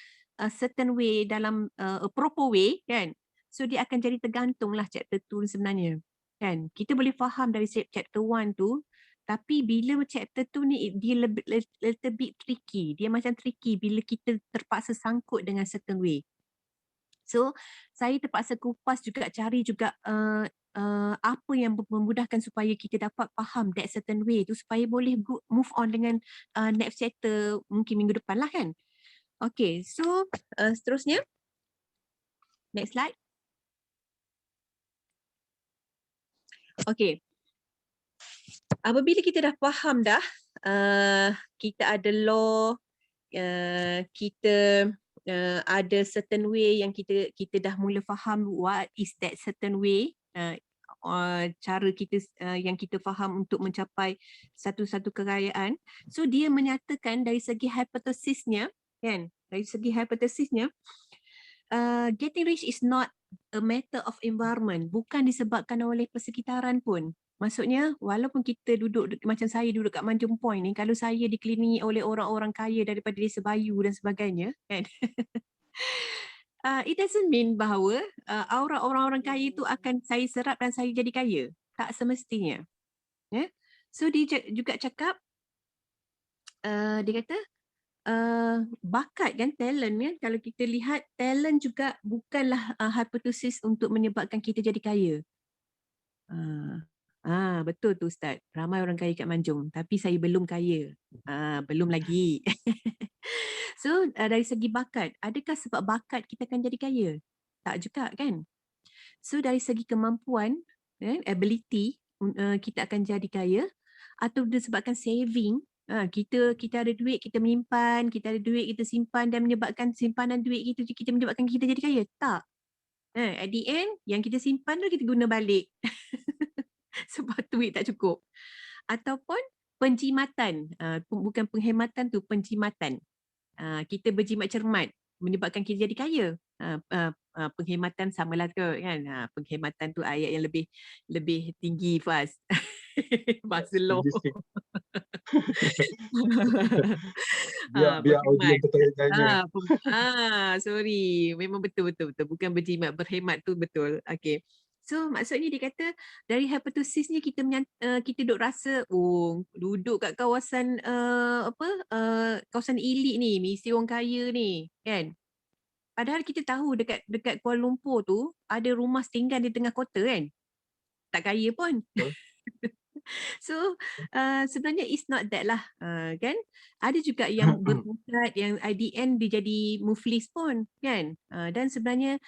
E: certain way dalam a proper way kan, so dia akan jadi tergantunglah chapter 2 sebenarnya. Kan? Kita boleh faham dari chapter 1 tu, tapi bila chapter 2 ni dia little bit tricky. Dia macam tricky bila kita terpaksa sangkut dengan certain way. So saya terpaksa kupas juga, cari juga apa yang memudahkan supaya kita dapat faham that certain way tu supaya boleh move on dengan next chapter mungkin minggu depan lah kan. Okay, so seterusnya. Next slide. Okay. Apabila kita dah faham dah, kita ada law, kita ada certain way yang kita dah mula faham what is that certain way, cara kita yang kita faham untuk mencapai satu-satu kekayaan. So dia menyatakan dari segi hipotesisnya, kan? Dari segi hipotesisnya, getting rich is not a matter of environment, bukan disebabkan oleh persekitaran pun. Maksudnya walaupun kita duduk macam saya duduk kat Manjung Point ni, kalau saya dikelilingi oleh orang-orang kaya daripada Desa Bayu dan sebagainya, kan? It doesn't mean bahawa aura orang-orang kaya itu akan saya serap dan saya jadi kaya. Tak semestinya. Yeah? So dia juga cakap, dia kata, bakat kan, talent kan, kalau kita lihat talent juga bukanlah hipotesis untuk menyebabkan kita jadi kaya. Betul tu Ustaz, ramai orang kaya kat Manjung tapi saya belum kaya. Belum lagi. So dari segi bakat, adakah sebab bakat kita akan jadi kaya? Tak juga kan. So dari segi kemampuan, ability, kita akan jadi kaya, atau disebabkan saving, kita ada duit, kita menyimpan, kita ada duit, kita simpan dan menyebabkan simpanan duit kita menyebabkan kita jadi kaya. Tak. At the end, yang kita simpan tu kita guna balik. Sebab duit tak cukup. Ataupun penjimatan, bukan penghematan tu, penjimatan. Kita berjimat cermat menyebabkan kita jadi kaya. Penghematan samalah ke kan. Penghematan tu ayat yang lebih tinggi Faz. Bahasa law.
B: Biar audiens tertanya-tanya.
E: Sorry. Memang betul. Bukan berjimat, berhemat tu betul. Okay. So maksudnya dia kata dari hipotesisnya kita duk rasa duduk kat kawasan kawasan elit ni, mesti orang kaya ni kan. Padahal kita tahu dekat Kuala Lumpur tu ada rumah setinggan di tengah kota kan. Tak kaya pun. So sebenarnya it's not that lah kan. Ada juga yang berbakat yang at the end dia jadi muflis pun kan. Dan sebenarnya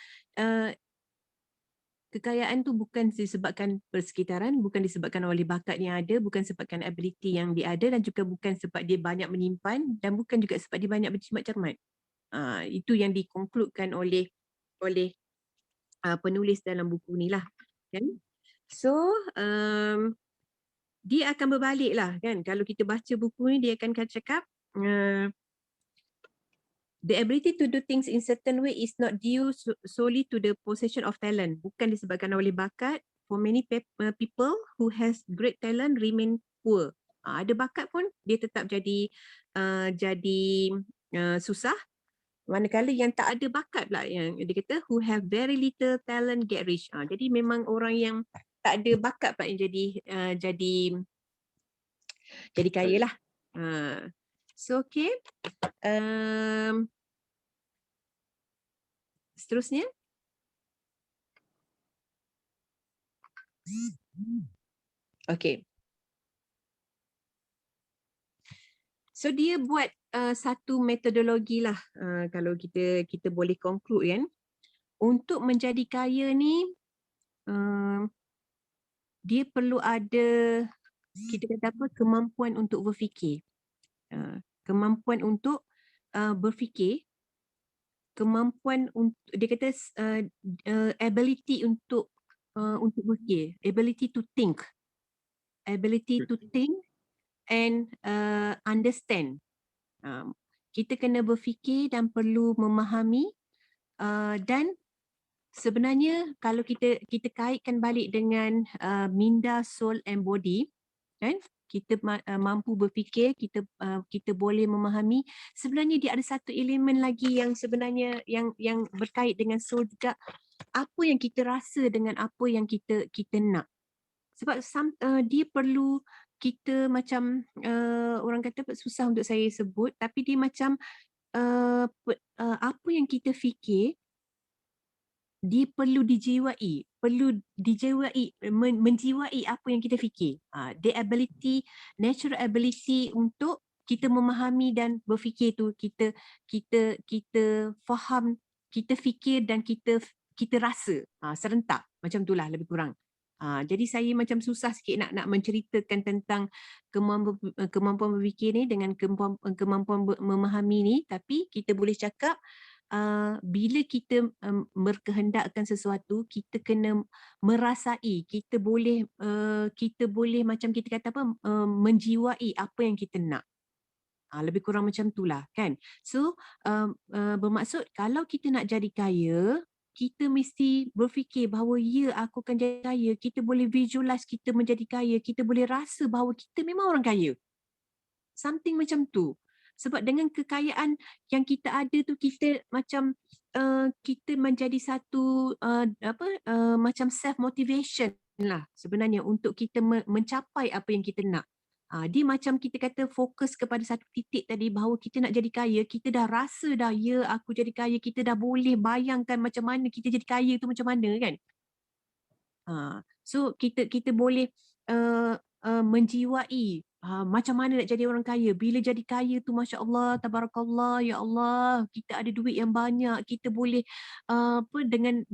E: kekayaan tu bukan disebabkan persekitaran, bukan disebabkan oleh bakat yang ada, bukan sebabkan ability yang dia ada, dan juga bukan sebab dia banyak menyimpan, dan bukan juga sebab dia banyak berjimat cermat. Itu yang dikonkludkan oleh penulis dalam buku ni lah kan. So dia akan berbalik lah kan. Kalau kita baca buku ni, dia akan cakap the ability to do things in certain way is not due solely to the possession of talent. Bukan disebabkan oleh bakat. For many people who has great talent remain poor. Ada bakat pun dia tetap jadi susah. Manakala yang tak ada bakat pula, yang dia kata who have very little talent get rich. Jadi memang orang yang tak ada bakat pula yang jadi kaya lah. So okay. Seterusnya. Okay. So dia buat satu metodologi lah, kalau kita boleh conclude kan. Untuk menjadi kaya ni, dia perlu ada, kita kata apa, kemampuan untuk berfikir. Kemampuan untuk berfikir, kemampuan untuk, dia kata ability untuk berfikir, ability to think and understand. Kita kena berfikir dan perlu memahami, dan sebenarnya kalau kita kaitkan balik dengan minda, soul and body, kan? Kita mampu berfikir, kita boleh memahami. Sebenarnya dia ada satu elemen lagi yang sebenarnya yang berkait dengan soul juga. Apa yang kita rasa dengan apa yang kita nak. Sebab dia perlu kita macam orang kata susah untuk saya sebut, tapi dia macam apa yang kita fikir dia perlu dijiwai, menjiwai apa yang kita fikir. The ability, natural ability untuk kita memahami dan berfikir tu kita faham, kita fikir dan kita rasa serentak, macam itulah lebih kurang. Jadi saya macam susah sikit nak menceritakan tentang kemampuan berfikir ni dengan kemampuan memahami ni, tapi kita boleh cakap bila kita berkehendakkan sesuatu, kita kena merasai, kita boleh macam kita kata apa, menjiwai apa yang kita nak. Lebih kurang macam itulah kan. So bermaksud kalau kita nak jadi kaya, kita mesti berfikir bahawa ya, aku akan jadi kaya. Kita boleh visualize kita menjadi kaya, kita boleh rasa bahawa kita memang orang kaya. Something macam tu. Sebab dengan kekayaan yang kita ada tu, kita macam kita menjadi satu macam self motivation lah sebenarnya untuk kita mencapai apa yang kita nak. Dia macam kita kata fokus kepada satu titik tadi, bahawa kita nak jadi kaya, kita dah rasa dah, ya aku jadi kaya, kita dah boleh bayangkan macam mana kita jadi kaya tu macam mana kan. So kita boleh menjiwai macam mana nak jadi orang kaya. Bila jadi kaya tu, Masya Allah, Tabarakallah, Ya Allah, kita ada duit yang banyak, kita boleh dengan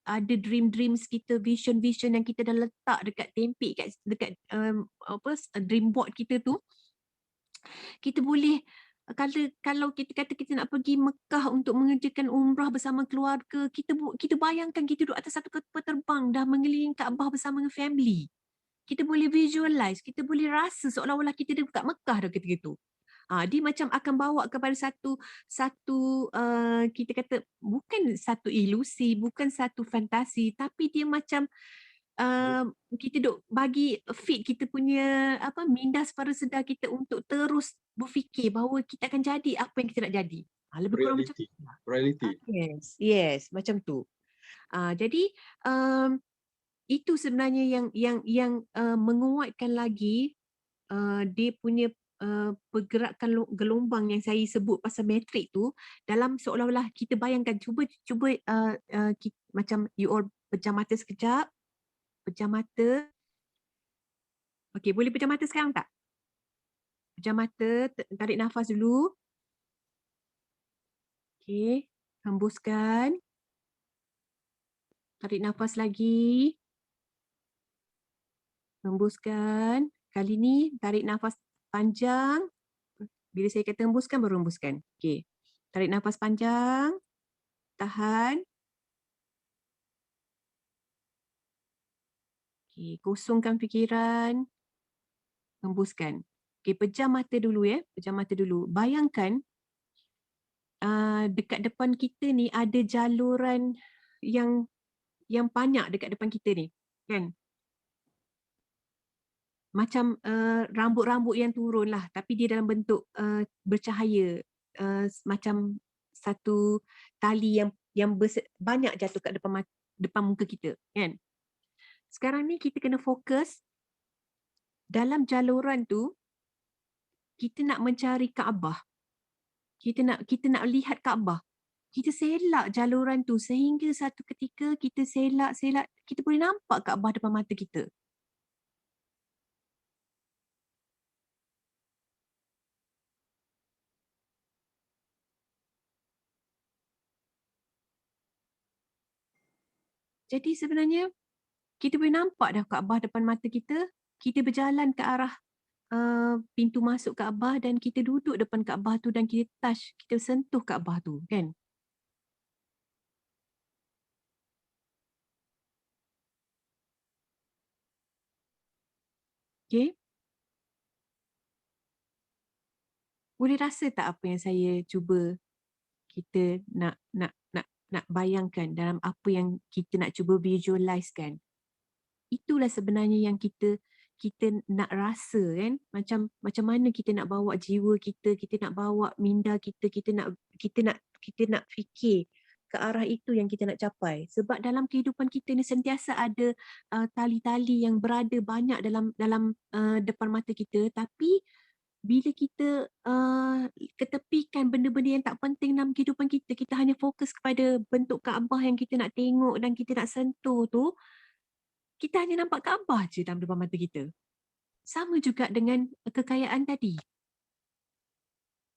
E: ada dreams kita, vision yang kita dah letak dekat tempik dekat dream board kita tu, kita boleh kalau kita kata kita nak pergi Mekah untuk mengerjakan umrah bersama keluarga, kita bayangkan kita duduk atas satu kapal terbang dah mengelilingi Kaabah bersama dengan family. Kita boleh visualize, kita boleh rasa seolah-olah kita dekat Mekah dah ketika itu. Dia macam akan bawa kepada satu kita kata bukan satu ilusi, bukan satu fantasi, tapi dia macam kita duk bagi feed kita punya minda suara sedar kita untuk terus berfikir bahawa kita akan jadi apa yang kita nak jadi. Lebih kurang macam
B: Reality.
E: Yes, macam tu. Jadi itu sebenarnya yang menguatkan lagi dia punya pergerakan gelombang yang saya sebut pasal metrik tu, dalam seolah-olah kita bayangkan, cuba macam you all pejam mata sekejap. Pejam mata. Okey, boleh pejam mata sekarang tak? Pejam mata, tarik nafas dulu. Okey, hembuskan. Tarik nafas lagi. Hembuskan. Kali ni tarik nafas panjang. Bila saya kata hembuskan, baru hembuskan. Okey. Tarik nafas panjang. Tahan. Okey, kosongkan fikiran. Hembuskan. Okey, pejam mata dulu ya. Pejam mata dulu. Bayangkan dekat depan kita ni ada jaluran yang banyak dekat depan kita ni. Kan? Macam rambut-rambut yang turun lah, tapi dia dalam bentuk bercahaya, macam satu tali yang banyak jatuh kat depan muka kita, kan? Sekarang ni kita kena fokus dalam jaluran tu, kita nak mencari Kaabah. Kita nak lihat Kaabah. Kita selak jaluran tu sehingga satu ketika kita selak, kita boleh nampak Kaabah depan mata kita. Jadi sebenarnya kita boleh nampak dah Kaabah depan mata kita. Kita berjalan ke arah pintu masuk Kaabah dan kita duduk depan Kaabah tu dan kita touch, kita sentuh Kaabah tu, kan? Okay. Boleh rasa tak apa yang saya cuba kita nak bayangkan dalam apa yang kita nak cuba visualizekan? Itulah sebenarnya yang kita nak rasa, kan? Macam mana kita nak bawa jiwa kita nak bawa minda kita nak fikir ke arah itu yang kita nak capai. Sebab dalam kehidupan kita ni sentiasa ada tali-tali yang berada banyak dalam depan mata kita, tapi bila kita ketepikan benda-benda yang tak penting dalam kehidupan kita, kita hanya fokus kepada bentuk Kaabah yang kita nak tengok dan kita nak sentuh tu, kita hanya nampak Kaabah je dalam depan mata kita. Sama juga dengan kekayaan tadi.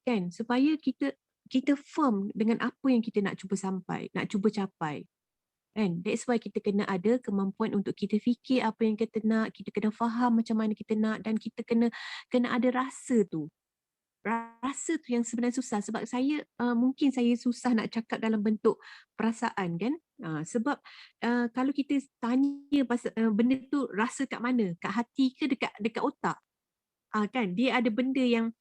E: Kan? Supaya kita firm dengan apa yang kita nak cuba capai. Kan? That's why kita kena ada kemampuan untuk kita fikir apa yang kita nak, kita kena faham macam mana kita nak, dan kita kena ada rasa tu. Rasa tu yang sebenarnya susah, sebab saya mungkin saya susah nak cakap dalam bentuk perasaan kan. Sebab kalau kita tanya pasal benda tu rasa kat mana, kat hati ke dekat otak, kan dia ada benda yang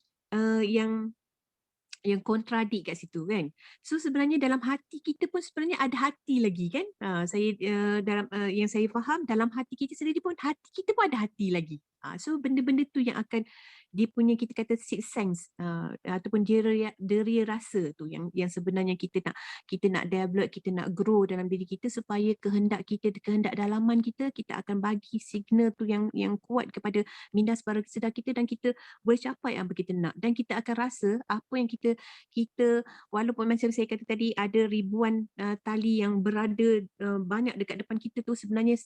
E: kontradik kat situ kan. So sebenarnya dalam hati kita pun sebenarnya ada hati lagi kan. Saya dalam yang saya faham, dalam hati kita sendiri pun hati kita pun ada hati lagi. So benda-benda tu yang akan dia punya, kita kata sixth sense, ataupun deria rasa tu yang sebenarnya kita nak develop, kita nak grow dalam diri kita, supaya kehendak dalaman kita akan bagi signal tu yang kuat kepada minda separa sedar kita, dan kita boleh capai apa kita nak, dan kita akan rasa apa yang kita walaupun macam saya kata tadi ada ribuan tali yang berada banyak dekat depan kita tu, sebenarnya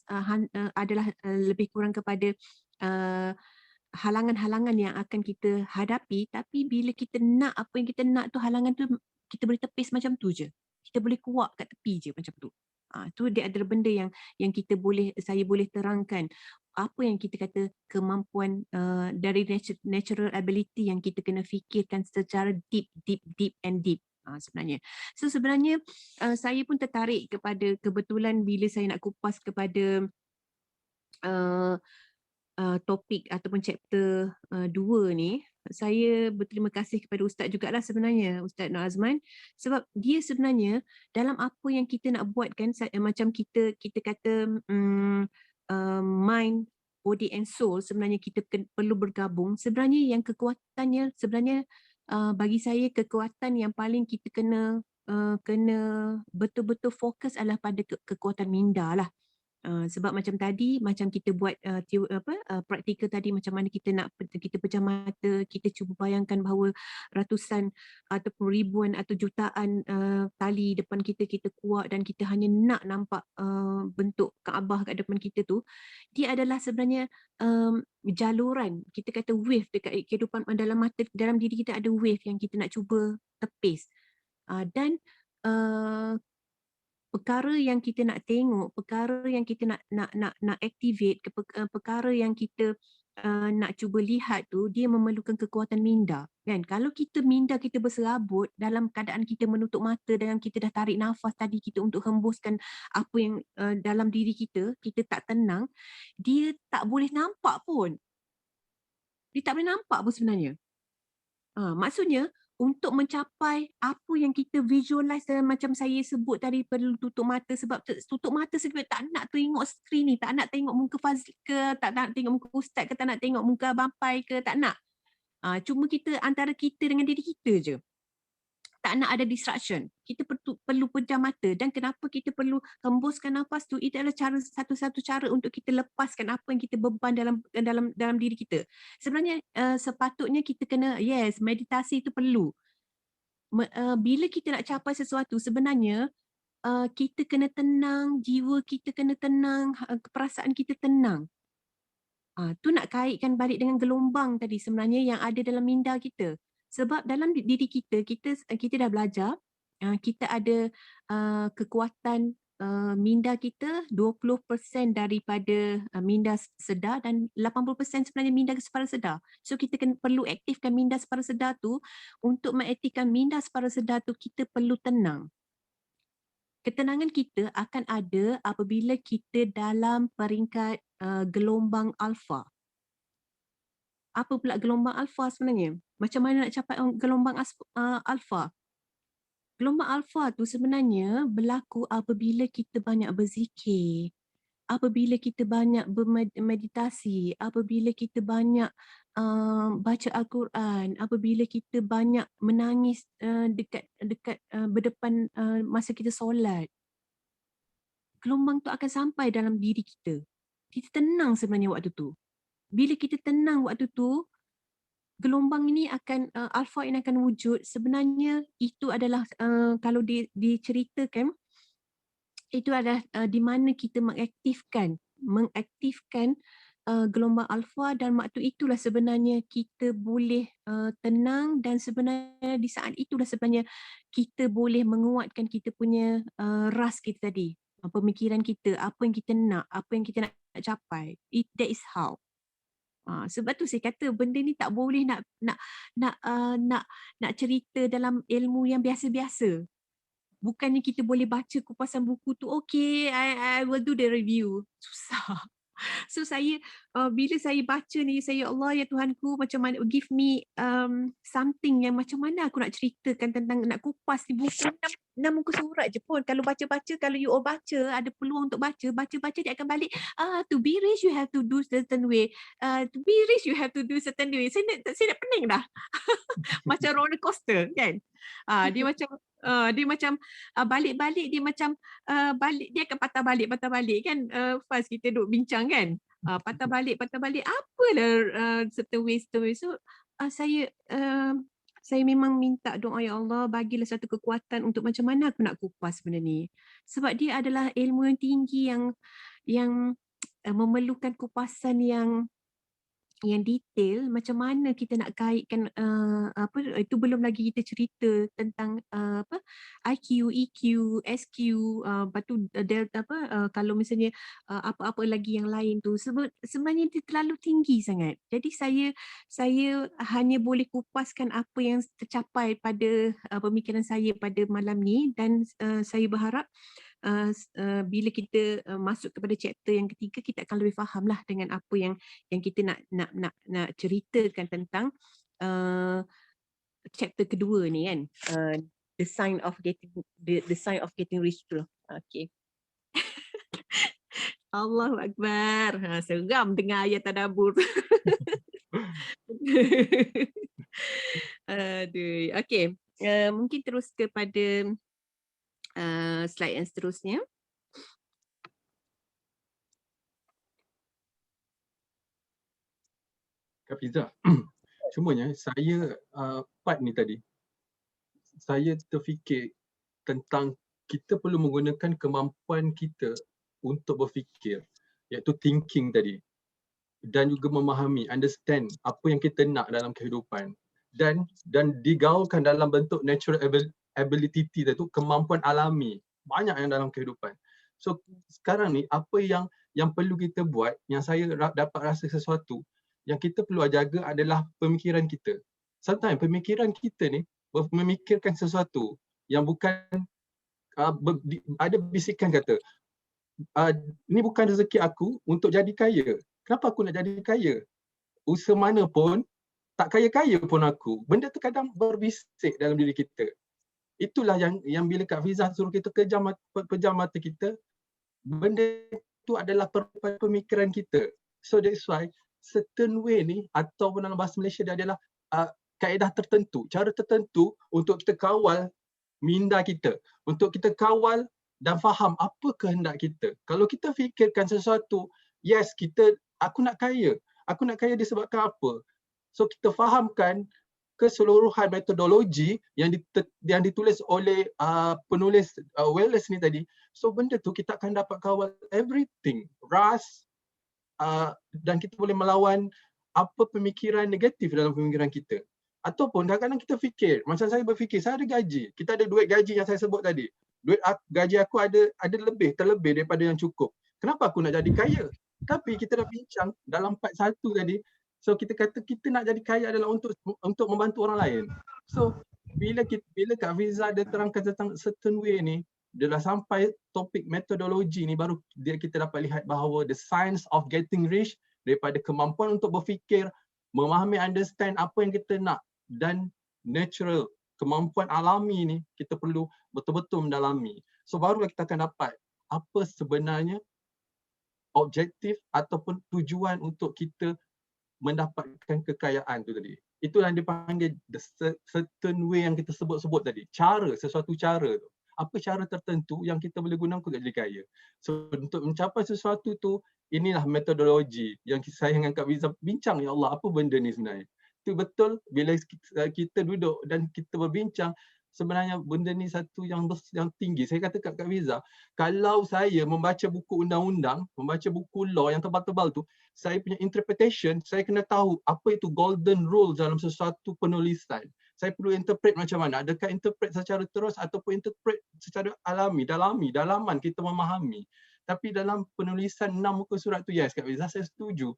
E: adalah lebih kurang kepada halangan-halangan yang akan kita hadapi. Tapi bila kita nak apa yang kita nak tu, halangan tu kita boleh tepis macam tu je, kita boleh kuak kat tepi je macam tu. Tu dia adalah benda yang saya boleh terangkan apa yang kita kata kemampuan dari natural ability yang kita kena fikirkan secara deep sebenarnya. So sebenarnya saya pun tertarik kepada, kebetulan bila saya nak kupas kepada topik ataupun chapter 2 ni, saya berterima kasih kepada Ustaz jugalah sebenarnya, Ustaz Nur Azman, sebab dia sebenarnya dalam apa yang kita nak buat kan, macam kita kata mind, body and soul, sebenarnya kita perlu bergabung. Sebenarnya yang kekuatannya, sebenarnya bagi saya kekuatan yang paling kita kena betul-betul fokus adalah pada kekuatan minda lah. Sebab macam tadi, macam kita buat praktikal tadi, macam mana kita pejam mata, kita cuba bayangkan bahawa ratusan ataupun ribuan atau jutaan tali depan kita kuat, dan kita hanya nak nampak bentuk Kaabah kat depan kita tu. Dia adalah sebenarnya jaluran, kita kata wave dekat kehidupan dalam diri kita, ada wave yang kita nak cuba tepis. Dan perkara yang kita nak tengok, perkara yang kita nak activate, perkara yang kita nak cuba lihat tu, dia memerlukan kekuatan minda kan. Kalau minda kita berserabut dalam keadaan kita menutup mata, dalam kita dah tarik nafas tadi kita untuk hembuskan apa yang dalam diri kita tak tenang, dia tak boleh nampak pun. Dia tak boleh nampak pun sebenarnya. Maksudnya untuk mencapai apa yang kita visualize, macam saya sebut tadi, perlu tutup mata. Sebab tutup mata sebab tak nak tengok skrin ni, tak nak tengok muka Fazli ke, tak nak tengok muka Ustaz ke, tak nak tengok muka Abang Pai ke, tak nak. Cuma kita antara kita dengan diri kita je. Tak nak ada distraction. Kita perlu pejam mata. Dan kenapa kita perlu hembuskan nafas tu, itu adalah satu-satu cara untuk kita lepaskan apa yang kita beban dalam diri kita. Sebenarnya sepatutnya kita kena, yes, meditasi itu perlu. Bila kita nak capai sesuatu, sebenarnya kita kena tenang, jiwa kita kena tenang, perasaan kita tenang. Tu nak kaitkan balik dengan gelombang tadi sebenarnya yang ada dalam minda kita. Sebab dalam diri kita dah belajar, kita ada kekuatan minda kita 20% daripada minda sedar, dan 80% sebenarnya minda separa sedar. So kita perlu aktifkan minda separa sedar tu. Untuk mengaktifkan minda separa sedar tu, kita perlu tenang. Ketenangan kita akan ada apabila kita dalam peringkat gelombang alfa. Apa pula gelombang alfa sebenarnya? Macam mana nak capai gelombang alfa? Gelombang alfa tu sebenarnya berlaku apabila kita banyak berzikir, apabila kita banyak bermeditasi, apabila kita banyak baca Al-Quran, apabila kita banyak menangis dekat berdepan masa kita solat. Gelombang tu akan sampai dalam diri kita. Kita tenang sebenarnya waktu tu. Bila kita tenang waktu tu, gelombang ini akan alfa ini akan wujud, sebenarnya itu adalah kalau diceritakan itu adalah di mana kita mengaktifkan gelombang alfa, dan waktu itulah sebenarnya kita boleh tenang, dan sebenarnya di saat itulah sebenarnya kita boleh menguatkan kita punya ras kita tadi, pemikiran kita, apa yang kita nak, apa yang kita nak capai. That is how. Sebab tu saya kata benda ni tak boleh nak cerita dalam ilmu yang biasa-biasa. Bukannya kita boleh baca kupasan buku tu, okay, I will do the review. Susah. So saya bila saya baca ni, saya, ya Allah, ya Tuhanku, macam mana, give me something yang macam mana aku nak ceritakan tentang, nak kupas ni buku 6 muka surat je pun. Kalau baca-baca, kalau you all baca, ada peluang untuk baca dia akan balik, to be rich you have to do certain way, to be rich you have to do certain way. Saya nak pening dah. Macam roller coaster kan. Dia macam balik-balik, dia macam balik, dia akan patah balik kan. Faz kita duk bincang kan, patah balik apalah certain way. So saya memang minta doa, ya Allah, bagilah satu kekuatan untuk macam mana aku nak kupas benda ni, sebab dia adalah ilmu yang tinggi yang memerlukan kupasan yang detail. Macam mana kita nak kaitkan itu belum lagi kita cerita tentang IQ, EQ, SQ, lepas tu delta kalau misalnya apa-apa lagi yang lain tu, sebenarnya dia terlalu tinggi sangat. Jadi saya hanya boleh kupaskan apa yang tercapai pada pemikiran saya pada malam ni, dan saya berharap bila kita masuk kepada chapter yang ketiga, kita akan lebih faham lah dengan apa yang kita nak ceritakan tentang chapter kedua ni kan, the sign of getting rich tu lah. Okay. Allahu Akbar. Seram dengar ayat tadabbur. Aduh. Okay. Mungkin terus kepada slide yang seterusnya.
B: Kak Fiza, cumanya saya part ni tadi, saya terfikir tentang kita perlu menggunakan kemampuan kita untuk berfikir, iaitu thinking tadi, dan juga memahami, understand apa yang kita nak dalam kehidupan, dan digaulkan dalam bentuk natural ability tu, kemampuan alami, banyak yang dalam kehidupan. So sekarang ni apa yang perlu kita buat, yang saya dapat rasa sesuatu yang kita perlu jaga adalah pemikiran kita. Sometimes pemikiran kita ni memikirkan sesuatu yang bukan ada bisikan kata, ni bukan rezeki aku untuk jadi kaya. Kenapa aku nak jadi kaya? Usaha mana pun tak kaya-kaya pun aku. Benda tu kadang berbisik dalam diri kita. Itulah yang bila Kak Fiza suruh kita pejam mata kita, benda itu adalah pemikiran kita. So that's why certain way ni, atau dalam bahasa Malaysia dia adalah kaedah tertentu, cara tertentu untuk kita kawal minda kita, untuk kita kawal dan faham apa kehendak kita. Kalau kita fikirkan sesuatu, yes, aku nak kaya disebabkan apa? So kita fahamkan keseluruhan metodologi yang ditulis oleh penulis Wallace ni tadi. So benda tu kita akan dapat kawal everything, ras, dan kita boleh melawan apa pemikiran negatif dalam pemikiran kita. Ataupun kadang-kadang kita fikir, macam saya berfikir, saya ada gaji, kita ada duit gaji yang saya sebut tadi. Gaji aku terlebih daripada yang cukup. Kenapa aku nak jadi kaya? Tapi kita dah bincang dalam part 1 tadi. So kita kata kita nak jadi kaya adalah untuk membantu orang lain. So bila Kak Fiza dia terangkan tentang certain way ni, dia dah sampai topik metodologi ni, baru kita dapat lihat bahawa the science of getting rich, daripada kemampuan untuk berfikir, memahami, understand apa yang kita nak, dan natural, kemampuan alami ni kita perlu betul-betul mendalami. So barulah kita akan dapat apa sebenarnya objektif ataupun tujuan untuk kita mendapatkan kekayaan tu tadi. Itulah yang dipanggil the certain way yang kita sebut tadi. Sesuatu cara tu. Apa cara tertentu yang kita boleh guna untuk jadi kaya. So untuk mencapai sesuatu tu, inilah metodologi yang saya dengan Kak Fiza bincang, ya Allah, apa benda ni sebenarnya. itu betul bila kita duduk dan kita berbincang, sebenarnya benda ni satu yang tinggi. Saya kata kat Kak Fiza, kalau saya membaca buku undang-undang, membaca buku law yang tebal-tebal tu, saya punya interpretation, saya kena tahu apa itu golden rule dalam sesuatu penulisan. Saya perlu interpret macam mana, adakah interpret secara terus ataupun interpret secara dalaman kita memahami. Tapi dalam penulisan 6 muka surat tu, yes Kak Fiza, saya setuju.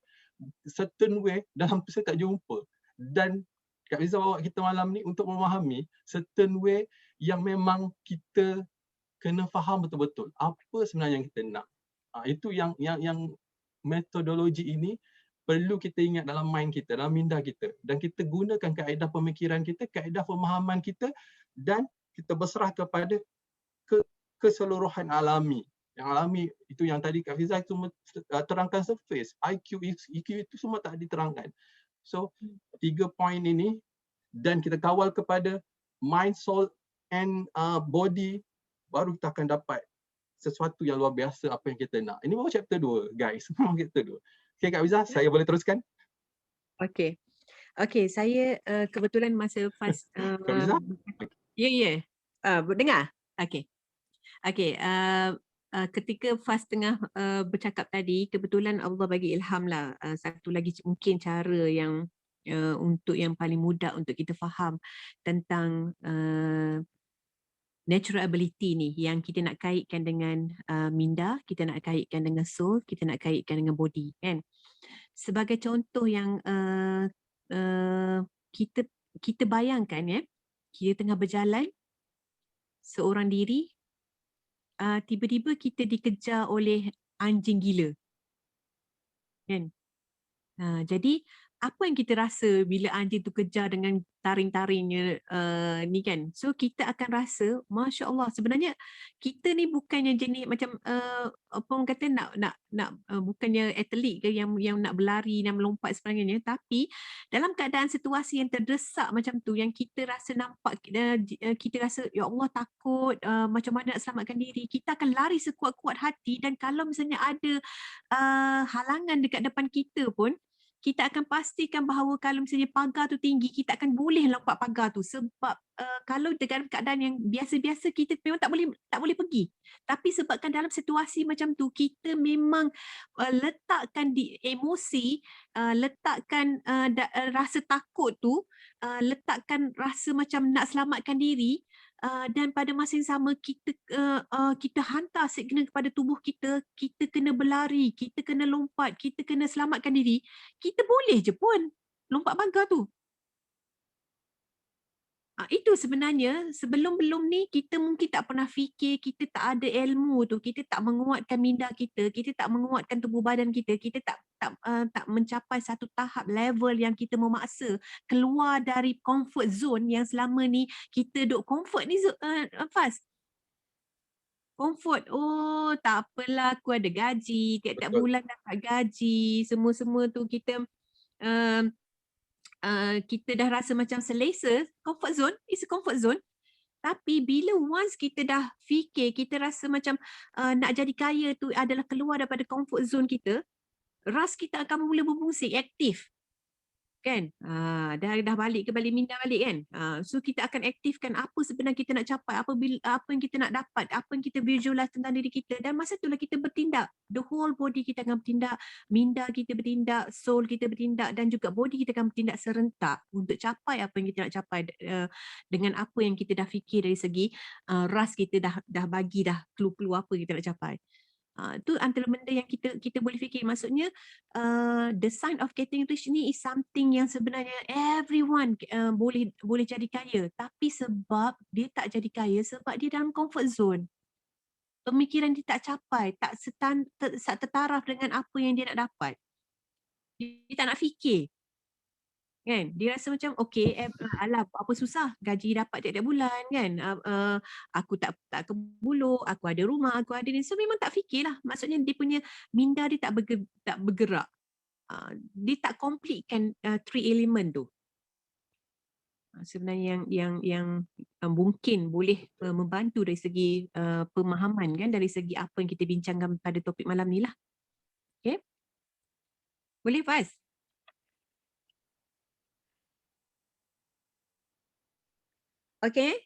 B: Certain way dalam tu saya tak jumpa. Dan Kak Fiza bawa kita malam ni untuk memahami certain way yang memang kita kena faham betul-betul apa sebenarnya yang kita nak. Itu yang metodologi ini perlu kita ingat dalam mind kita, dalam minda kita, dan kita gunakan kaedah pemikiran kita, kaedah pemahaman kita, dan kita berserah kepada keseluruhan alami. Yang alami itu yang tadi Kak Fiza cuma terangkan surface, IQ, EQ itu semua tak diterangkan. So 3 poin ini, dan kita kawal kepada mind, soul and body, baru kita akan dapat sesuatu yang luar biasa apa yang kita nak. Ini baru chapter 2 guys. Chapter 2. Okay Kak Fiza, saya boleh teruskan?
E: Okay, saya kebetulan masa Faz
B: Kak Fiza?
E: ya. Dengar? Okay, ketika Faz tengah bercakap tadi, kebetulan Allah bagi ilham lah satu lagi mungkin cara yang untuk yang paling mudah untuk kita faham tentang natural ability ni, yang kita nak kaitkan dengan minda, kita nak kaitkan dengan soul, kita nak kaitkan dengan body, kan? Sebagai contoh yang kita bayangkan, ya, kita tengah berjalan seorang diri, tiba-tiba kita dikejar oleh anjing gila, kan? Jadi apa yang kita rasa bila anjing tu kejar dengan taring-taringnya ni, kan? So kita akan rasa, Masya Allah, sebenarnya kita ni bukannya jenis macam apa orang kata nak bukannya atlet ke yang nak berlari dan melompat sebagainya, tapi dalam keadaan situasi yang terdesak macam tu, yang kita rasa nampak, kita rasa ya Allah takut, macam mana nak selamatkan diri, kita akan lari sekuat-kuat hati. Dan kalau misalnya ada halangan dekat depan kita pun, kita akan pastikan bahawa kalau misalnya pagar tu tinggi, kita akan boleh lompat pagar tu. Sebab kalau dalam keadaan yang biasa-biasa, kita memang tak boleh pergi. Tapi sebabkan dalam situasi macam tu, kita memang letakkan di emosi, letakkan rasa takut tu, letakkan rasa macam nak selamatkan diri, dan pada masa yang sama kita hantar signal kepada tubuh kita, kita kena berlari, kita kena lompat, kita kena selamatkan diri. Kita boleh je pun lompat pagar tu. Itu sebenarnya sebelum-belum ni kita mungkin tak pernah fikir, kita tak ada ilmu tu, kita tak menguatkan minda kita tak menguatkan tubuh badan kita tak mencapai satu tahap level yang kita memaksa keluar dari comfort zone yang selama ni kita duk comfort ni, Faz. Comfort, oh tak apalah, aku ada gaji, tiap-tiap bulan dapat gaji, semua-semua tu kita kita dah rasa macam selesa. Comfort zone is a comfort zone. Tapi bila once kita dah fikir, kita rasa macam nak jadi kaya tu adalah keluar daripada comfort zone kita, ras kita akan mula berfungsi, aktif, kan? Dah balik ke balik minda balik, kan? So kita akan aktifkan apa sebenarnya kita nak capai, apa yang kita nak dapat, apa yang kita visualize tentang diri kita, dan masa itulah kita bertindak. The whole body kita akan bertindak, minda kita bertindak, soul kita bertindak, dan juga body kita akan bertindak serentak untuk capai apa yang kita nak capai dengan apa yang kita dah fikir dari segi ras kita dah bagi dah clue-clue apa kita nak capai. Itu antara benda yang kita boleh fikir. Maksudnya the sign of getting rich ni is something yang sebenarnya everyone boleh jadi kaya, tapi sebab dia tak jadi kaya sebab dia dalam comfort zone. Pemikiran dia tak capai, tak tertaraf dengan apa yang dia nak dapat. Dia tak nak fikir, kan? Dia rasa macam okay, alah apa susah, gaji dapat tiap-tiap bulan, kan? Aku tak kebuluh, aku ada rumah, aku ada ni. So memang tak fikirlah. Maksudnya dia punya minda dia tak bergerak. Dia tak completekan 3 elemen tu. Sebenarnya yang mungkin boleh membantu dari segi pemahaman, kan, dari segi apa yang kita bincangkan pada topik malam ni lah. Okay? Boleh, Faz? Okey?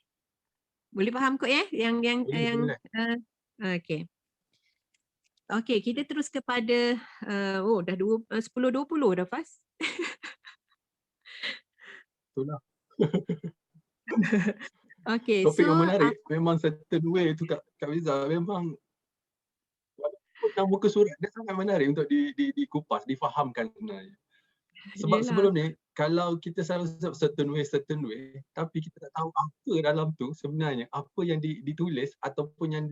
E: Boleh faham kot ya
B: Boleh.
E: okey. Okey, kita terus kepada dah 10.20 dah Faz.
B: Itulah.
E: Okey,
B: Topik
E: so
B: yang menarik. Memang certain way tu Kak Fiza. Memang walaupun dalam muka surat dia sangat menarik untuk dikupas, difahamkan sebenarnya. Sebab
E: yelah.
B: sebelum ni kalau kita selalu sebut certain way, tapi kita tak tahu apa dalam tu sebenarnya, apa yang ditulis ataupun yang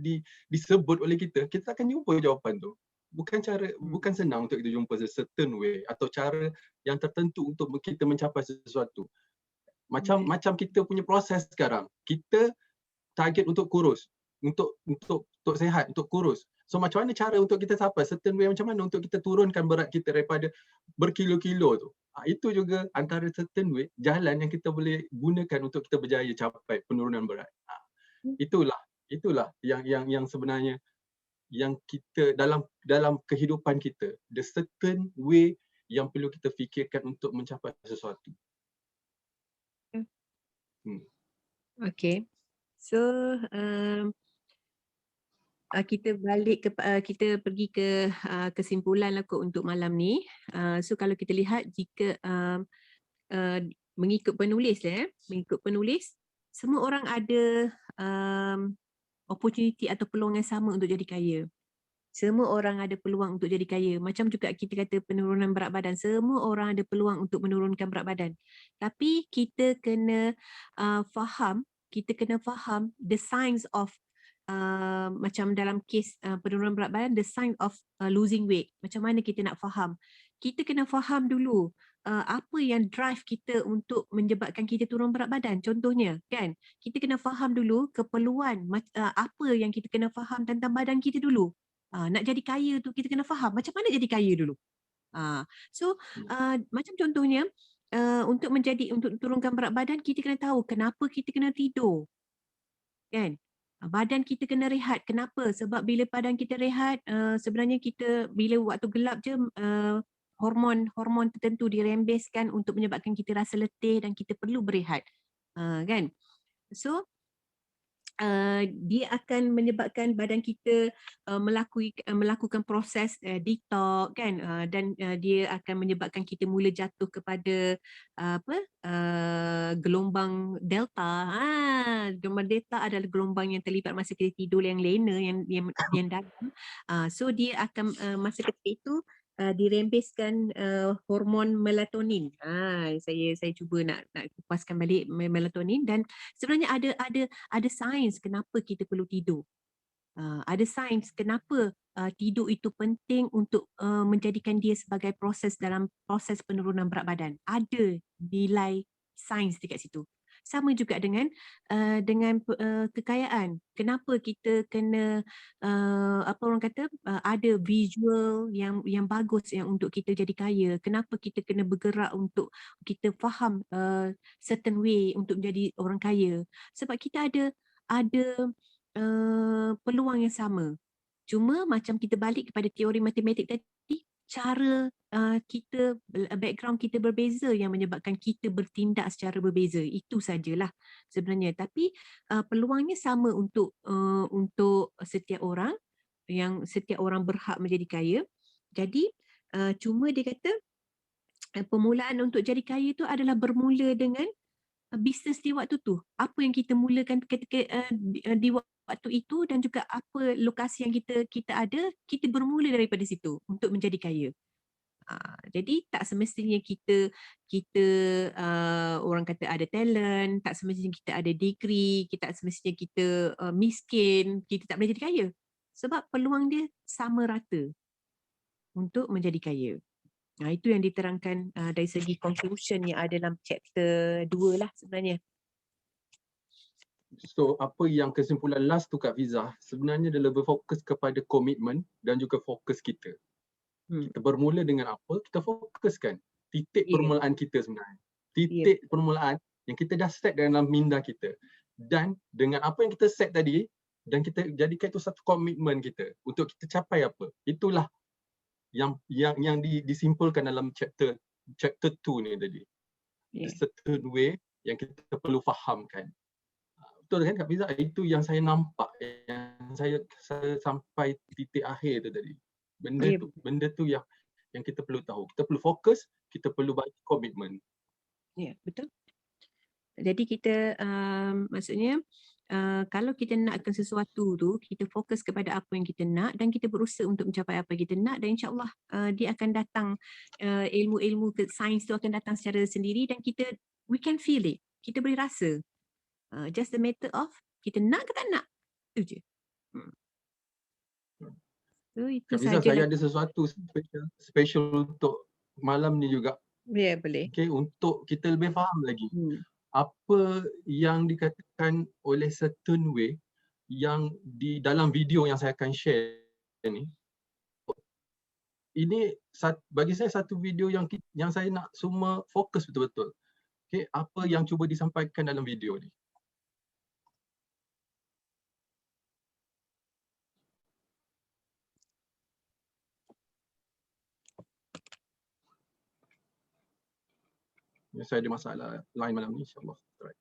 B: disebut oleh kita akan jumpa jawapan tu. Bukan senang untuk kita jumpa certain way atau cara yang tertentu untuk kita mencapai sesuatu. Macam kita punya proses sekarang. Kita target untuk kurus, untuk sihat, untuk kurus. So macam mana cara untuk kita sampai certain way, macam mana untuk kita turunkan berat kita daripada berkilo-kilo tu. Itu juga antara certain way, jalan yang kita boleh gunakan untuk kita berjaya capai penurunan berat. Itulah yang sebenarnya yang kita dalam kehidupan kita, the certain way yang perlu kita fikirkan untuk mencapai sesuatu.
E: Okey. So kita balik ke kita pergi ke kesimpulan lah kot untuk malam ni. So kalau kita lihat jika mengikut penulis semua orang ada opportunity atau peluang yang sama untuk jadi kaya. Semua orang ada peluang untuk jadi kaya. Macam juga kita kata penurunan berat badan. Semua orang ada peluang untuk menurunkan berat badan. Tapi kita kena faham the signs of macam dalam kes penurunan berat badan, the sign of losing weight. Macam mana kita nak faham? Kita kena faham dulu apa yang drive kita untuk menyebabkan kita turun berat badan. Contohnya kan, kita kena faham dulu keperluan apa yang kita kena faham tentang badan kita dulu. Nak jadi kaya tu kita kena faham macam mana jadi kaya dulu. Macam contohnya untuk turunkan berat badan, kita kena tahu kenapa kita kena tidur. Kan? Badan kita kena rehat. Kenapa? Sebab bila badan kita rehat, sebenarnya kita bila waktu gelap je hormon tertentu dirembeskan untuk menyebabkan kita rasa letih dan kita perlu berehat. Kan? So dia akan menyebabkan badan kita melakukan proses detox kan, dan dia akan menyebabkan kita mula jatuh kepada gelombang delta. Gelombang delta adalah gelombang yang terlibat masa kita tidur yang lena, yang dalam. So dia akan masa ketika itu dirembeskan hormon melatonin. Saya cuba nak kupaskan balik melatonin, dan sebenarnya ada sains kenapa kita perlu tidur. Ada sains kenapa tidur itu penting untuk menjadikan dia sebagai proses dalam proses penurunan berat badan. Ada nilai sains dekat situ. Sama juga dengan kekayaan. Kenapa kita kena ada visual yang bagus yang untuk kita jadi kaya? Kenapa kita kena bergerak untuk kita faham certain way untuk menjadi orang kaya? Sebab kita ada peluang yang sama. Cuma macam kita balik kepada teori matematik tadi, cara kita, background kita berbeza yang menyebabkan kita bertindak secara berbeza. Itu sajalah sebenarnya. Tapi peluangnya sama untuk setiap orang, yang setiap orang berhak menjadi kaya. Jadi cuma dia kata permulaan untuk jadi kaya itu adalah bermula dengan bisnes di waktu tu. Apa yang kita mulakan ketika di waktu itu, dan juga apa lokasi yang kita ada, kita bermula daripada situ untuk menjadi kaya. Jadi tak semestinya kita orang kata ada talent, tak semestinya kita ada degree, tak semestinya kita miskin, kita tak boleh jadi kaya. Sebab peluang dia sama rata untuk menjadi kaya. Itu yang diterangkan dari segi conclusion yang ada dalam chapter 2 lah sebenarnya.
B: So apa yang kesimpulan last tu Kak Fiza, sebenarnya dia lebih fokus kepada komitmen dan juga fokus kita. Kita bermula dengan apa, kita fokuskan titik permulaan kita sebenarnya. Titik permulaan yang kita dah set dalam minda kita. Dan dengan apa yang kita set tadi, dan kita jadikan itu satu komitmen kita untuk kita capai apa. Itulah yang disimpulkan dalam chapter 2 ni tadi. The certain way yang kita perlu fahamkan. betul kan Kak Fiza? Itu yang saya nampak, yang saya sampai titik akhir tu tadi.
E: Ya.
B: Benda tu yang kita perlu tahu. Kita perlu fokus, kita perlu bagi komitmen.
E: Ya, betul. Jadi kita maksudnya kalau kita nakkan sesuatu tu, kita fokus kepada apa yang kita nak dan kita berusaha untuk mencapai apa yang kita nak, dan insya-Allah dia akan datang, ilmu-ilmu sains tu akan datang secara sendiri dan we can feel it. Kita boleh rasa. Just a matter of kita nak ke tak nak. Itu je. So itu
B: Kak Fiza,
E: saja.
B: saya ada sesuatu special untuk malam ni juga.
E: Ya, boleh.
B: Okay, untuk kita lebih faham lagi. Apa yang dikatakan oleh certain way yang di dalam video yang saya akan share ni, ini bagi saya satu video yang saya nak semua fokus betul-betul. Okay, apa yang cuba disampaikan dalam video ni. Saya ada masalah lain malam ni, insyaAllah. Right.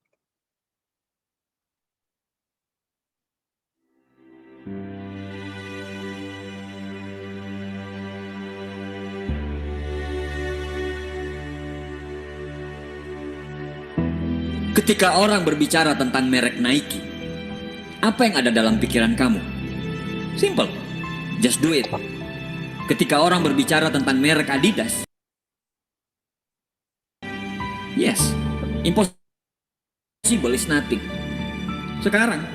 G: Ketika orang berbicara tentang merek Nike, apa yang ada dalam pikiran kamu? Simple, just do it. Ketika orang berbicara tentang merek Adidas, yes, impossible is nothing. Sekarang,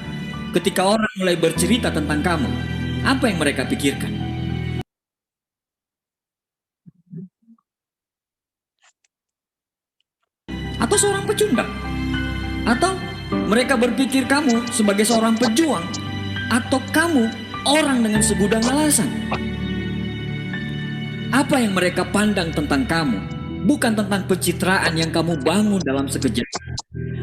G: ketika orang mulai bercerita tentang kamu, apa yang mereka pikirkan? Atau seorang pecundang? Atau mereka berpikir kamu sebagai seorang pejuang? Atau kamu orang dengan segudang alasan? Apa yang mereka pandang tentang kamu? Bukan tentang pencitraan yang kamu bangun dalam sekejap.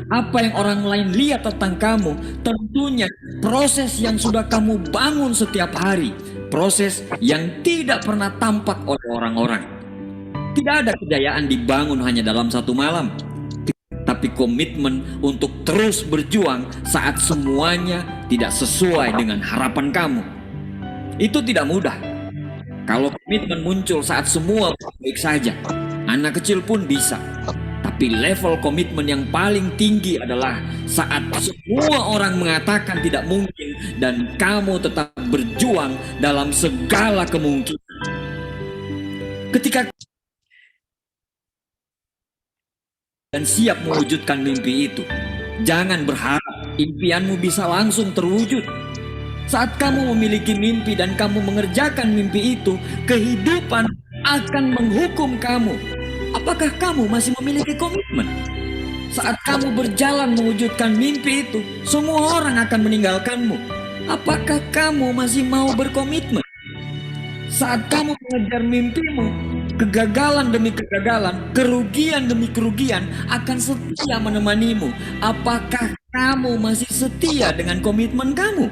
G: Apa yang orang lain lihat tentang kamu, tentunya proses yang sudah kamu bangun setiap hari. Proses yang tidak pernah tampak oleh orang-orang. Tidak ada kejayaan dibangun hanya dalam satu malam. Tapi komitmen untuk terus berjuang saat semuanya tidak sesuai dengan harapan kamu. Itu tidak mudah. Kalau komitmen muncul saat semua baik saja, anak kecil pun bisa. Tapi level komitmen yang paling tinggi adalah saat semua orang mengatakan tidak mungkin dan kamu tetap berjuang dalam segala kemungkinan. Ketika dan siap mewujudkan mimpi itu, jangan berharap impianmu bisa langsung terwujud. Saat kamu memiliki mimpi dan kamu mengerjakan mimpi itu, kehidupan akan menghukum kamu. Apakah kamu masih memiliki komitmen? Saat kamu berjalan mewujudkan mimpi itu, semua orang akan meninggalkanmu. Apakah kamu masih mau berkomitmen? Saat kamu mengejar mimpimu, kegagalan demi kegagalan, kerugian demi kerugian akan setia menemanimu. Apakah kamu masih setia dengan komitmen kamu?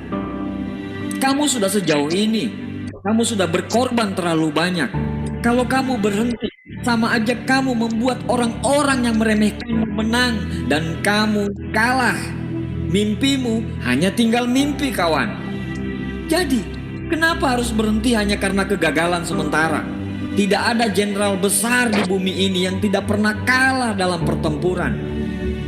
G: Kamu sudah sejauh ini, kamu sudah berkorban terlalu banyak. Kalau kamu berhenti, sama aja kamu membuat orang-orang yang meremehkanmu menang dan kamu kalah. Mimpimu hanya tinggal mimpi, kawan. Jadi, kenapa harus berhenti hanya karena kegagalan sementara? Tidak ada jenderal besar di bumi ini yang tidak pernah kalah dalam pertempuran.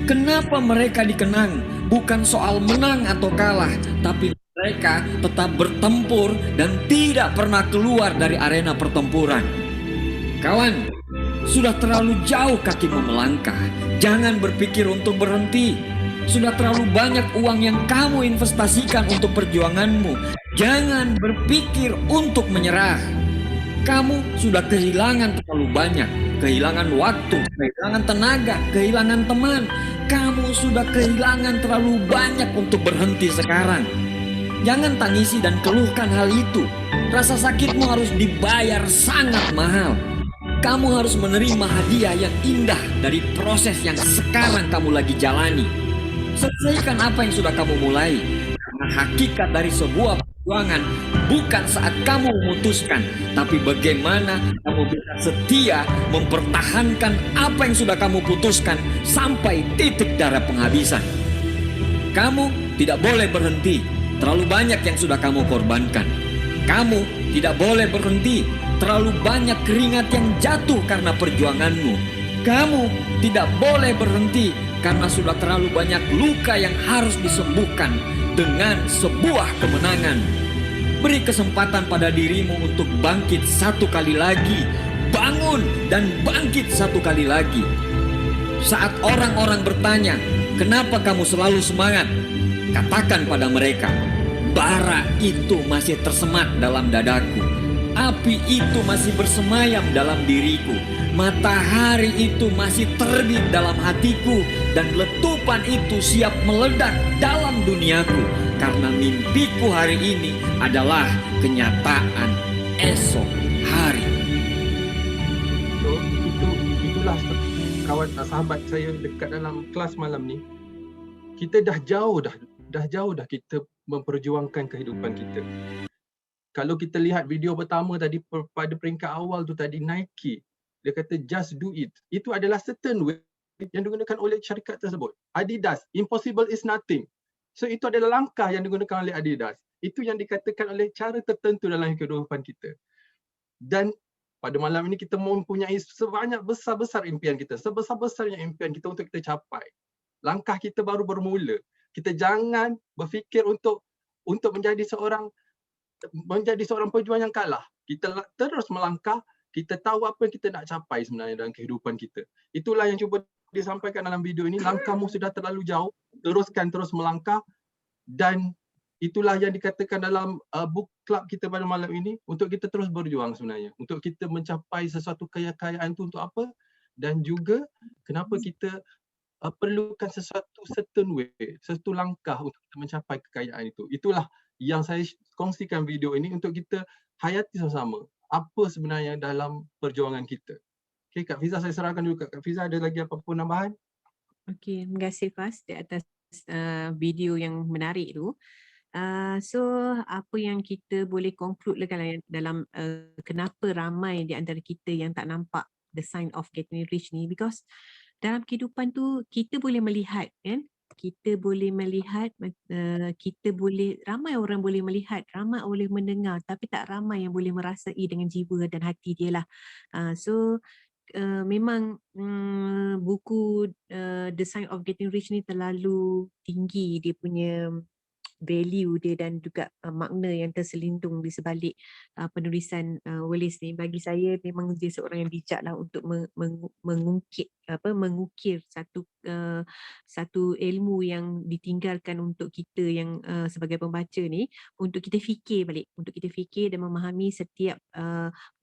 G: Kenapa mereka dikenang? Bukan soal menang atau kalah, tapi mereka tetap bertempur dan tidak pernah keluar dari arena pertempuran. Kawan, sudah terlalu jauh kakimu melangkah. Jangan berpikir untuk berhenti. Sudah terlalu banyak uang yang kamu investasikan untuk perjuanganmu. Jangan berpikir untuk menyerah. Kamu sudah kehilangan terlalu banyak. Kehilangan waktu, kehilangan tenaga, kehilangan teman. Kamu sudah kehilangan terlalu banyak untuk berhenti sekarang. Jangan tangisi dan keluhkan hal itu. Rasa sakitmu harus dibayar sangat mahal. Kamu harus menerima hadiah yang indah dari proses yang sekarang kamu lagi jalani. Selesaikan apa yang sudah kamu mulai. Karena hakikat dari sebuah perjuangan bukan saat kamu memutuskan, tapi bagaimana kamu bisa setia mempertahankan apa yang sudah kamu putuskan sampai titik darah penghabisan. Kamu tidak boleh berhenti. Terlalu banyak yang sudah kamu korbankan. Kamu tidak boleh berhenti. Terlalu banyak keringat yang jatuh karena perjuanganmu. Kamu tidak boleh berhenti karena sudah terlalu banyak luka yang harus disembuhkan dengan sebuah kemenangan. Beri kesempatan pada dirimu untuk bangkit satu kali lagi. Bangun dan bangkit satu kali lagi. Saat orang-orang bertanya, kenapa kamu selalu semangat? Katakan pada mereka, bara itu masih tersemat dalam dadaku. Api itu masih bersemayam dalam diriku. Matahari itu masih terbit dalam hatiku. Dan letupan itu siap meledak dalam duniaku. Karena mimpiku hari ini adalah kenyataan esok hari.
B: So, itulah kawan sahabat saya dekat dalam kelas malam ni. Kita dah jauh dah kita memperjuangkan kehidupan kita. Kalau kita lihat video pertama tadi pada peringkat awal tu tadi, Nike, dia kata just do it. Itu adalah certain way yang digunakan oleh syarikat tersebut. Adidas, impossible is nothing. So itu adalah langkah yang digunakan oleh Adidas. Itu yang dikatakan oleh cara tertentu dalam kehidupan kita. Dan pada malam ini kita mempunyai sebanyak besar-besar impian kita. Sebesar-besarnya impian kita untuk kita capai. Langkah kita baru bermula. Kita jangan berfikir untuk menjadi seorang pejuang yang kalah. Kita terus melangkah, kita tahu apa yang kita nak capai sebenarnya dalam kehidupan kita. Itulah yang cuba disampaikan dalam video ini. Langkahmu sudah terlalu jauh, teruskan terus melangkah. Dan itulah yang dikatakan dalam book club kita pada malam ini, untuk kita terus berjuang sebenarnya. Untuk kita mencapai sesuatu kekayaan itu untuk apa, dan juga kenapa kita perlukan sesuatu certain way, sesuatu langkah untuk kita mencapai kekayaan itu. Itulah yang saya kongsikan video ini untuk kita hayati sama-sama apa sebenarnya dalam perjuangan kita. Okey, Kak Fiza, saya serahkan dulu Kak Fiza. Ada lagi apa-apa nambahan?
E: Okey, terima kasih Faz di atas video yang menarik tu. So apa yang kita boleh conclude dalam kenapa ramai di antara kita yang tak nampak the sign of getting rich ni, because dalam kehidupan tu kita boleh melihat kan, ramai orang boleh melihat, ramai boleh mendengar, tapi tak ramai yang boleh merasai dengan jiwa dan hati dia lah. Memang buku The Sign of Getting Rich ni terlalu tinggi dia punya value dia dan juga makna yang terselindung di sebalik penulisan Wallace ni. Bagi saya memang dia seorang yang bijak lah untuk mengukir satu ilmu yang ditinggalkan untuk kita yang sebagai pembaca ni, untuk kita fikir balik, untuk kita fikir dan memahami setiap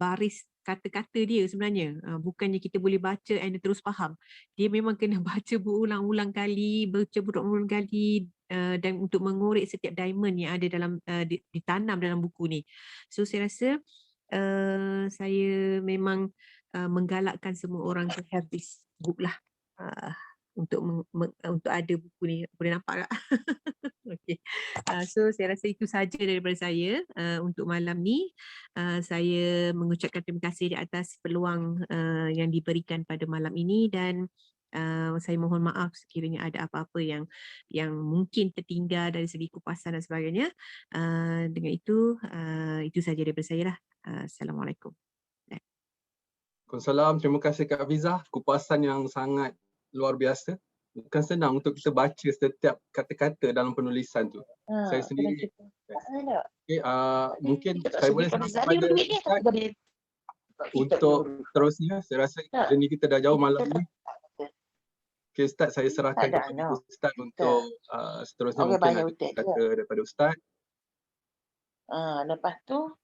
E: baris kata-kata dia sebenarnya. Bukannya kita boleh baca and terus faham. Dia memang kena baca berulang-ulang kali, dan untuk mengorek setiap diamond yang ada dalam ditanam dalam buku ni. So saya rasa saya memang menggalakkan semua orang to have this book lah, untuk ada buku ni. Boleh nampak tak? Okay. So saya rasa itu saja daripada saya untuk malam ni. Saya mengucapkan terima kasih di atas peluang yang diberikan pada malam ini, dan saya mohon maaf sekiranya ada apa-apa yang mungkin tertinggal dari segi kupasan dan sebagainya. Dengan itu saja daripada saya lah. Assalamualaikum.
B: Waalaikumsalam. Terima kasih Kak Fiza. Kupasan yang sangat luar biasa. Bukan senang untuk kita baca setiap kata-kata dalam penulisan tu. Saya sendiri. Okay, mungkin saya boleh sampai pada Ustaz untuk terusnya. Saya rasa jenis kita dah jauh malam ni. Okay, Ustaz, saya serahkan kepada Ustaz untuk seterusnya. Mungkin ada kata daripada Ustaz.
H: Lepas tu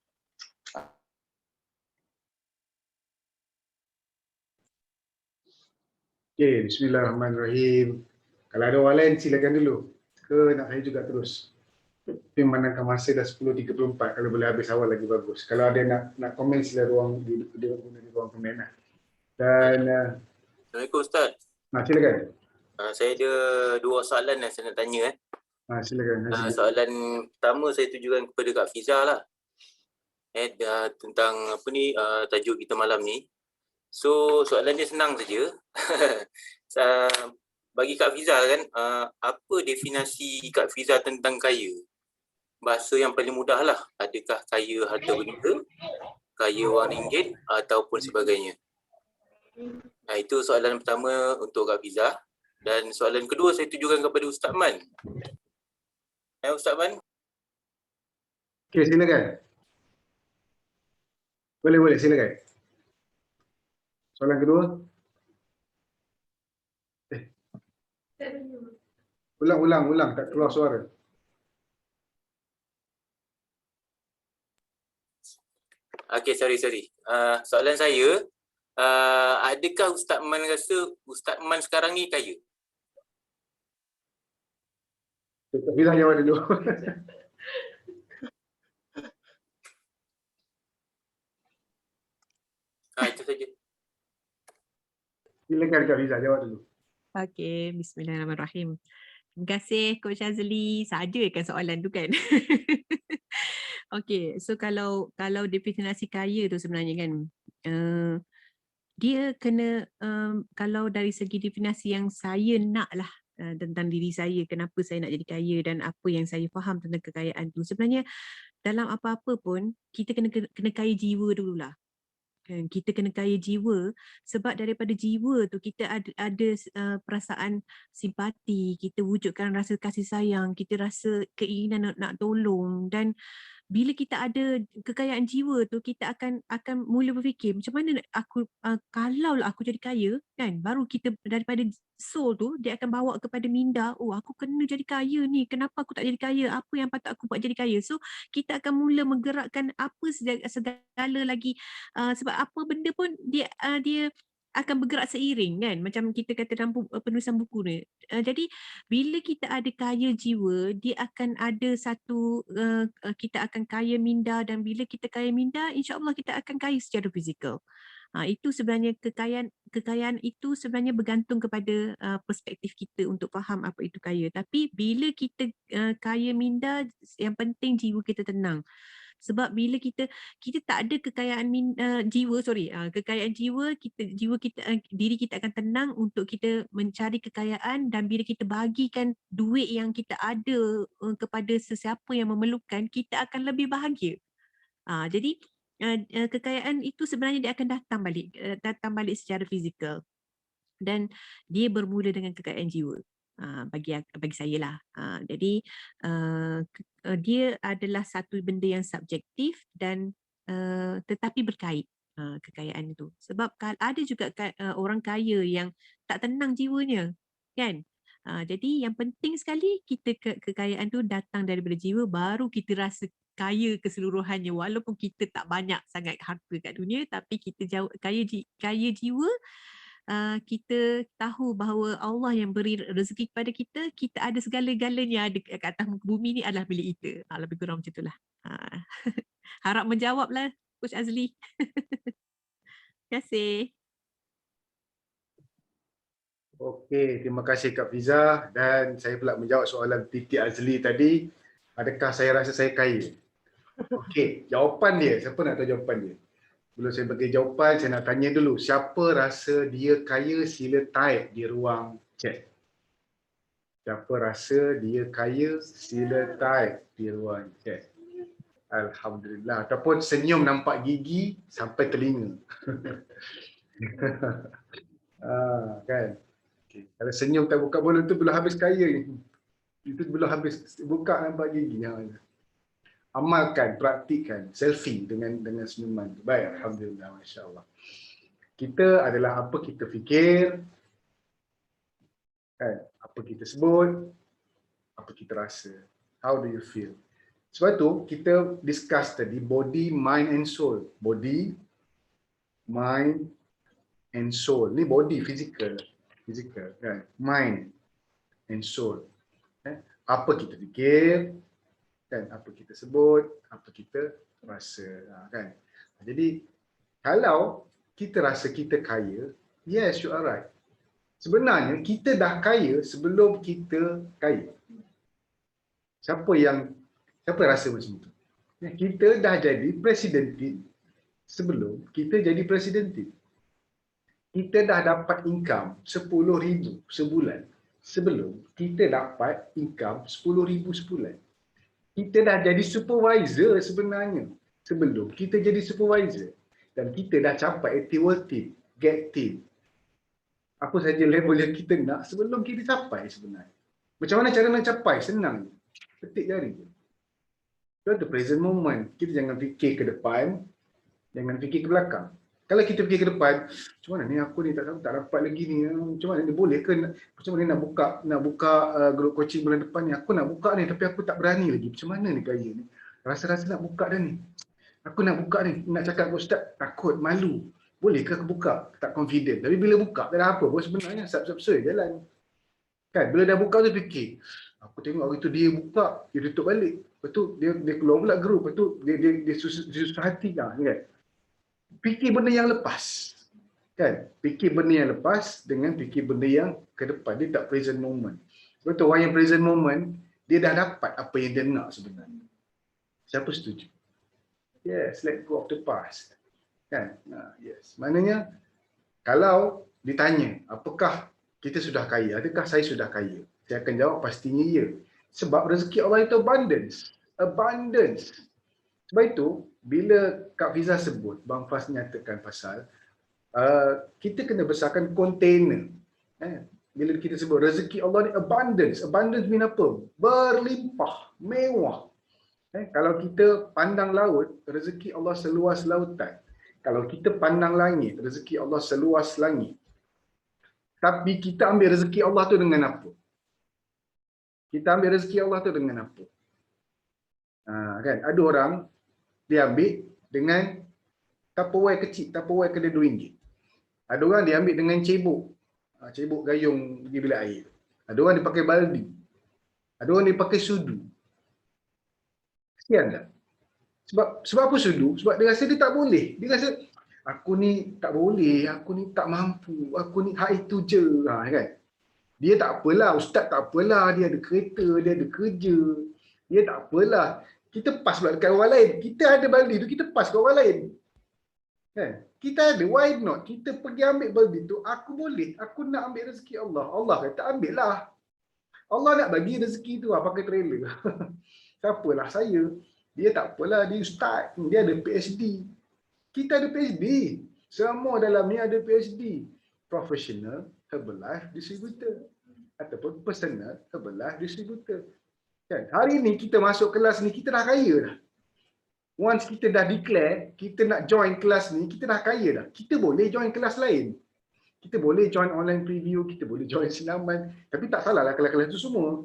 A: Okay, bismillahirrahmanirrahim. Kalau ada orang lain silakan dulu. Ke nak saya juga terus. Tapi memandangkan masa dah 10.34, kalau boleh habis awal lagi bagus. Kalau ada nak komen sila ruang di ruang komen lah. Dan
I: Assalamualaikum Ustaz.
A: Silakan.
I: Saya ada dua soalan yang saya nak tanya.
A: Silakan.
I: Soalan pertama saya tujukan kepada Kak Fiza lah. Tentang tajuk kita malam ni. So soalan dia senang saja. bagi Kak Fiza kan, apa definisi Kak Fiza tentang kaya? Bahasa yang paling mudah lah. Adakah kaya harta benda, kaya wang ringgit ataupun sebagainya? Nah, itu soalan pertama untuk Kak Fiza. Dan soalan kedua saya tujukan kepada Ustaz Man. Ustaz Man?
A: Okey, silakan. Boleh, silakan. Soalan kedua. Ulang, tak keluar suara.
I: Okey, sorry. Soalan saya, adakah Ustaz Man rasa Ustaz Man sekarang ni kaya?
A: Tak bilang jawab dulu.
I: Itu saja.
A: Silakan Kak Fiza jawab dulu.
E: Okey, bismillahirrahmanirrahim. Terima kasih Coach Azli. Saja kan soalan tu kan. Okey, so kalau definisi kaya tu sebenarnya kan, dia kena, kalau dari segi definisi yang saya nak lah, tentang diri saya, kenapa saya nak jadi kaya dan apa yang saya faham tentang kekayaan tu. Sebenarnya dalam apa-apa pun kita kena kaya jiwa dululah. Kita kena kaya jiwa, sebab daripada jiwa tu kita ada perasaan simpati, kita wujudkan rasa kasih sayang, kita rasa keinginan nak tolong. Dan bila kita ada kekayaan jiwa tu, kita akan mula berfikir macam mana aku, kalau lah aku jadi kaya kan, baru kita daripada soul tu dia akan bawa kepada minda, oh aku kena jadi kaya ni, kenapa aku tak jadi kaya, apa yang patut aku buat jadi kaya. So kita akan mula menggerakkan apa segala lagi, sebab apa benda pun dia akan bergerak seiring kan, macam kita kata dalam penulisan buku ni. Jadi bila kita ada kaya jiwa, dia akan ada satu, kita akan kaya minda, dan bila kita kaya minda, insya-Allah kita akan kaya secara fizikal. Itu sebenarnya kekayaan itu sebenarnya bergantung kepada perspektif kita untuk faham apa itu kaya. Tapi bila kita kaya minda, yang penting jiwa kita tenang. Sebab bila kita tak ada kekayaan kekayaan jiwa, diri kita akan tenang untuk kita mencari kekayaan, dan bila kita bagikan duit yang kita ada kepada sesiapa yang memerlukan, kita akan lebih bahagia. Jadi kekayaan itu sebenarnya dia akan datang balik secara fizikal, dan dia bermula dengan kekayaan jiwa. Bagi saya lah. Jadi dia adalah satu benda yang subjektif dan tetapi berkait, kekayaan itu. Sebab ada juga orang kaya yang tak tenang jiwanya, kan? Jadi yang penting sekali kita kekayaan tu datang daripada jiwa, baru kita rasa kaya keseluruhannya. Walaupun kita tak banyak sangat harta kat dunia, tapi kita kaya jiwa. Kita tahu bahawa Allah yang beri rezeki kepada kita, kita ada segala-galanya ada kat atas muka bumi ni adalah milik kita. Lebih kurang macam itulah. Harap menjawablah Coach Azli. Terima kasih.
A: Okey, terima kasih Kak Fiza, dan saya pula menjawab soalan Titi Azli tadi, adakah saya rasa saya kaya? Okey, jawapan dia, siapa nak tahu jawapan dia? Sebelum saya bagi jawapan, saya nak tanya dulu, siapa rasa dia kaya, sila type di ruang chat. Siapa rasa dia kaya, sila type di ruang chat. Alhamdulillah. Ataupun senyum nampak gigi sampai telinga. Kan? Okay. Kalau senyum tak buka mulut tu belum habis kaya ni. Itu belum habis buka nampak gigi. Amalkan, praktikkan selfie dengan senyuman. Baik, alhamdulillah, masya-Allah. Kita adalah apa kita fikir, kan? Apa kita sebut, apa kita rasa. How do you feel? Sebab tu kita discuss tadi body, mind and soul. Body, mind and soul. Ni body physical kan? Mind and soul. Apa kita fikir, kan, apa kita sebut, apa kita rasa, kan. Jadi kalau kita rasa kita kaya, yes, you are right. Sebenarnya kita dah kaya sebelum kita kaya. Siapa rasa macam tu? Kita dah jadi presiden team sebelum kita jadi presiden team. Kita dah dapat income 10,000 sebulan sebelum kita dapat income 10,000 sebulan. Kita dah jadi supervisor sebenarnya sebelum kita jadi supervisor. Dan kita dah capai ATWOL team, GET team. Apa saja level yang kita nak sebelum kita capai sebenarnya. Macam mana cara nak capai? Senang. Ketik jari. Itu the present moment. Kita jangan fikir ke depan, jangan fikir ke belakang. Kalau kita fikir ke depan, macam mana ni aku ni tak dapat lagi ni, macam mana ni boleh ke, macam mana nak buka grup coaching bulan depan ni, aku nak buka ni tapi aku tak berani lagi, macam mana ni gaya ni, rasa-rasa nak buka dah ni, aku nak buka ni, nak cakap ke ustaz, takut, malu, boleh ke aku buka, tak confident, tapi bila buka tak ada apa pun sebenarnya, sab-sab jalan. Kan, bila dah buka tu fikir, aku tengok hari tu dia buka, dia tutup balik, lepas tu dia keluar pula grup, lepas tu dia susah hati kan. Fikir benda yang lepas. Kan? Fikir benda yang lepas dengan fikir benda yang ke depan. Dia tak present moment. Sebab tu orang yang present moment, dia dah dapat apa yang dia nak sebenarnya. Siapa setuju? Yes, let go of the past. Kan? Yes. Maknanya, kalau ditanya, apakah kita sudah kaya? Adakah saya sudah kaya? Saya akan jawab pastinya ya. Sebab rezeki Allah itu abundance. Abundance. Sebab itu, bila Kak Fiza sebut, Bang Faz nyatakan pasal, kita kena besarkan kontainer. Bila kita sebut rezeki Allah ni abundance. Abundance mean apa? Berlimpah, mewah. Kalau kita pandang laut, rezeki Allah seluas lautan. Kalau kita pandang langit, rezeki Allah seluas langit. Tapi kita ambil rezeki Allah tu dengan apa? Kita ambil rezeki Allah tu dengan apa? Kan? Ada orang dia ambil dengan Tupperware kecil, Tupperware kedai RM2. Ada orang dia ambil dengan cebok, cebok gayung pergi bilik air. Ada orang dia pakai baldi. Ada orang dia pakai sudu. Kesian tak? Sebab apa sudu? Sebab dia rasa dia tak boleh. Dia rasa aku ni tak boleh, aku ni tak mampu, aku ni hak itu je. Kan? Dia tak apalah, ustaz tak apalah, dia ada kereta, dia ada kerja. Dia tak apalah. Kita pas pula dekat orang lain. Kita ada baldi tu, kita pas ke orang lain. Kan? Kita ada, why not? Kita pergi ambil baldi tu, aku boleh. Aku nak ambil rezeki Allah. Allah kata, ambil lah. Allah nak bagi rezeki tu, pakai trailer. Siapalah saya? Dia tak apalah, dia ustaz. Dia ada PhD. Kita ada PhD. Semua dalam ni ada PhD. Professional Herbalife Distributor. Ataupun Personal Herbalife Distributor. Kan? Hari ni kita masuk kelas ni, kita dah kaya dah. Once kita dah declare, kita nak join kelas ni, kita dah kaya dah. Kita boleh join kelas lain. Kita boleh join online preview, kita boleh join senaman. Tapi tak salah lah kelas-kelas tu semua.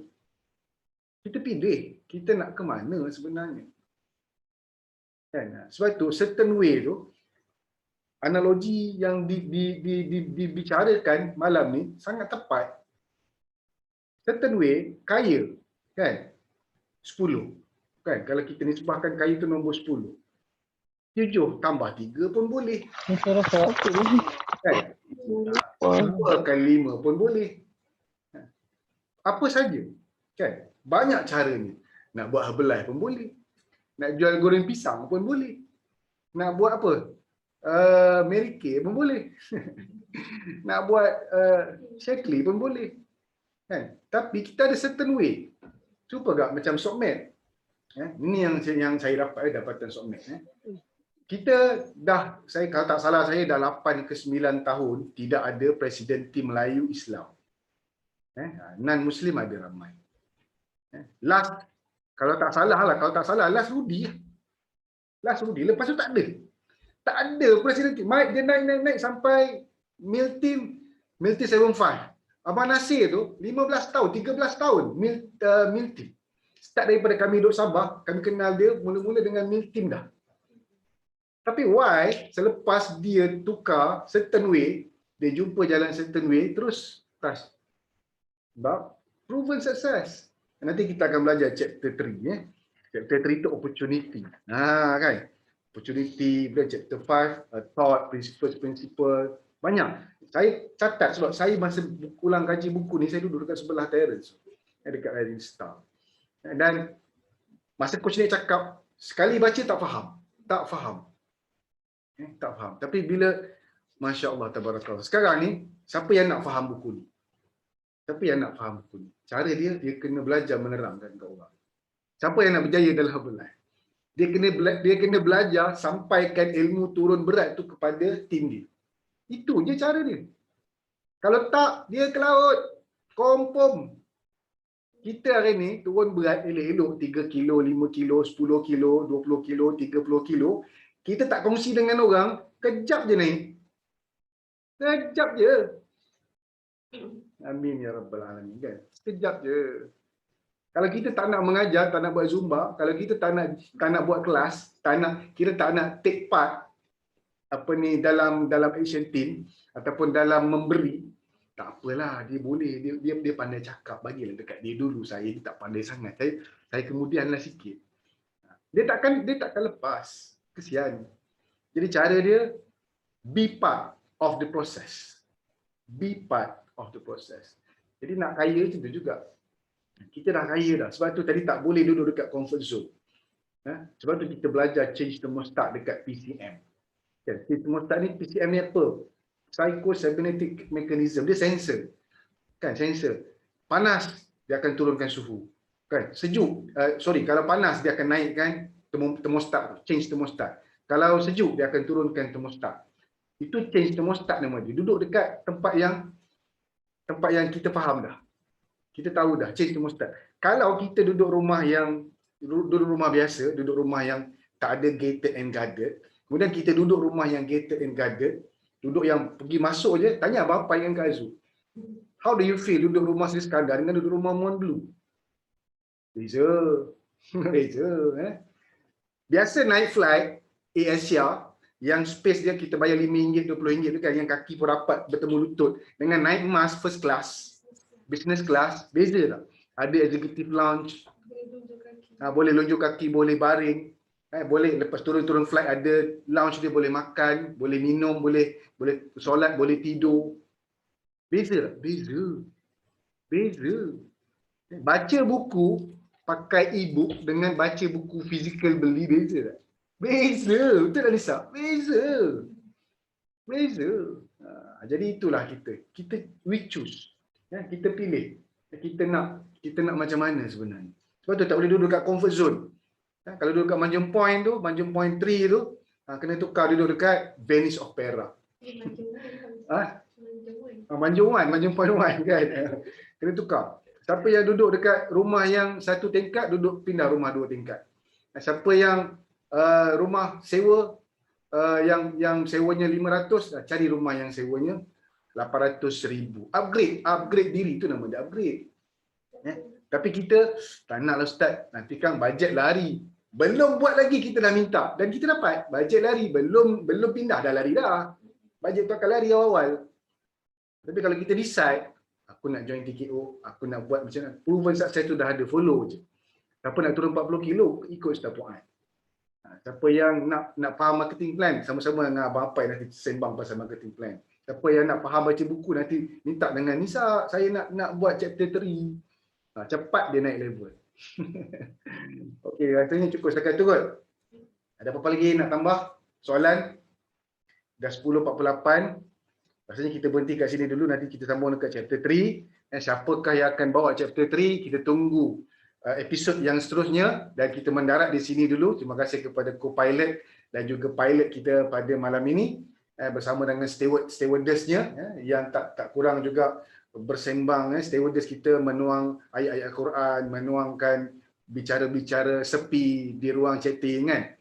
A: Kita pilih, kita nak ke mana sebenarnya. Kan? Sebab tu, certain way tu, analogi yang dibicarakan malam ni sangat tepat. Certain way, kaya. Kan? 10. Kan? Kalau kita nisbahkan kaya tu nombor 10. 7 tambah 3 pun boleh. Kan? 2 kali 5 pun boleh. Apa saja. Kan? Banyak caranya. Nak buat Herbalife pun boleh. Nak jual goreng pisang pun boleh. Nak buat apa? Mary Kay pun boleh. Nak buat Shakely pun boleh. Kan? Tapi kita ada certain way. Cuba tak macam Sokmed. Ini yang saya dapatan Sokmed. Kita dah, saya kalau tak salah saya dah 8 ke 9 tahun tidak ada Presiden Tim Melayu Islam. Non-Muslim ada ramai. Last, kalau tak salah last Rudi. Last Rudi, lepas tu tak ada. Tak ada Presiden Tim. Dia naik sampai Miltim 75. Abang Nasir tu 15 tahun, 13 tahun Miltim. Start daripada kami duduk Sabah, kami kenal dia mula-mula dengan Miltim dah. Tapi why? Selepas dia tukar certain way, dia jumpa jalan certain way, terus touch. Sebab proven success. Nanti kita akan belajar chapter 3. Chapter 3 itu opportunity. Kan? Opportunity, chapter 5, thought, principle. Banyak. Saya catat sebab saya masa ulang kaji buku ni, saya duduk dekat sebelah terrace. Dekat Rising Star. Dan masa coach ni cakap, sekali baca tak faham. Tak faham. Tapi bila, Masya Allah, tabarakallah. Sekarang ni, siapa yang nak faham buku ni? Siapa yang nak faham buku ni? Cara dia kena belajar menerangkan ke orang. Siapa yang nak berjaya dalam bulan? Dia kena belajar sampaikan ilmu turun berat tu kepada tim dia. Itu je cara dia. Kalau tak, dia ke laut. Confirm. Kita hari ni turun berat elok-elok 3 kilo, 5 kilo, 10 kilo, 20 kilo, 30 kilo. Kita tak kongsi dengan orang, kejap je naik. Sekejap je. Amin ya Rabbal Alamin kan. Sekejap je. Kalau kita tak nak mengajar, tak nak buat Zumba, kalau kita tak nak buat kelas, kita tak nak take part dalam action team ataupun dalam memberi, tak apalah, dia boleh, dia pandai cakap, bagilah dekat dia dulu. Saya tak pandai sangat. Saya kemudianlah sikit. Dia takkan lepas. Kesian. Jadi cara dia, be part of the process. Be part of the process. Jadi nak kaya macam tu juga. Kita dah kaya dah. Sebab tu tadi tak boleh duduk dekat comfort zone. Sebab tu kita belajar change thermostat dekat PCM. Change thermostat ni, PCM ni apa? Psychocybernetic mechanism. Dia sensor. Kan, sensor. Panas, dia akan turunkan suhu. Kan, sejuk. Kalau panas, dia akan naikkan thermostat. Change thermostat. Kalau sejuk, dia akan turunkan thermostat. Itu change thermostat nama dia. Duduk dekat tempat yang kita faham dah. Kita tahu dah change thermostat. Kalau kita duduk rumah biasa, duduk rumah yang tak ada gated and guarded, kemudian kita duduk rumah yang gated and guarded, duduk yang pergi masuk je, tanya bapa yang Kak Azu. How do you feel duduk rumah Sri Skandar dengan duduk rumah Mon Blue? Beza. Beza. Biasa naik flight AirAsia, yang space dia kita bayar RM5, RM20 tu kan, yang kaki pun rapat bertemu lutut, dengan naik emas first class, business class, beza tak? Ada executive lounge, boleh lunjuk kaki, boleh baring, boleh lepas turun flight ada lounge dia, boleh makan, boleh minum, boleh solat, boleh tidur. Beza tak? Beza. Baca buku pakai e-book dengan baca buku fizikal beli, beza tak? Beza, betul tak Nisa? Beza. Jadi itulah kita we choose. Kita pilih. Kita nak macam mana sebenarnya. Sebab tu tak boleh duduk kat comfort zone. Kalau duduk kat Manjung Point 3 tu, kena tukar duduk dekat Venice Opera. Manjung Point 1 kan. Kena tukar. Siapa yang duduk dekat rumah yang 1 tingkat, pindah rumah 2 tingkat. Siapa yang rumah sewa yang sewanya 500, cari rumah yang sewanya 800,000. Upgrade diri, tu nama dia upgrade. Tapi kita tak nak lah Ustaz, nanti kan bajet lari. Belum buat lagi kita dah minta dan kita dapat. Bajet lari, belum pindah dah lari dah. Bajet tu akan lari awal. Tapi kalau kita decide, aku nak join TKO, aku nak buat macam mana, proven success tu dah ada, follow je. Siapa nak turun 40 kilo, ikut Ustaz Puan. Siapa yang nak faham marketing plan, sama-sama dengan Abang Apai nanti sembang pasal marketing plan. Siapa yang nak faham baca buku, nanti minta dengan Nisa, saya nak buat chapter 3. Cepat dia naik level. Okey, rasanya cukup setakat tu kot. Ada apa-apa lagi nak tambah? Soalan? Dah 10.48. Rasanya kita berhenti kat sini dulu, nanti kita sambung dekat chapter 3. Siapakah yang akan bawa chapter 3? Kita tunggu episod yang seterusnya dan kita mendarat di sini dulu. Terima kasih kepada co-pilot dan juga pilot kita pada malam ini bersama dengan stewardess-nya yang tak kurang juga bersembang. Stewardess kita menuang ayat-ayat Quran, menuangkan bicara-bicara sepi di ruang chatting kan.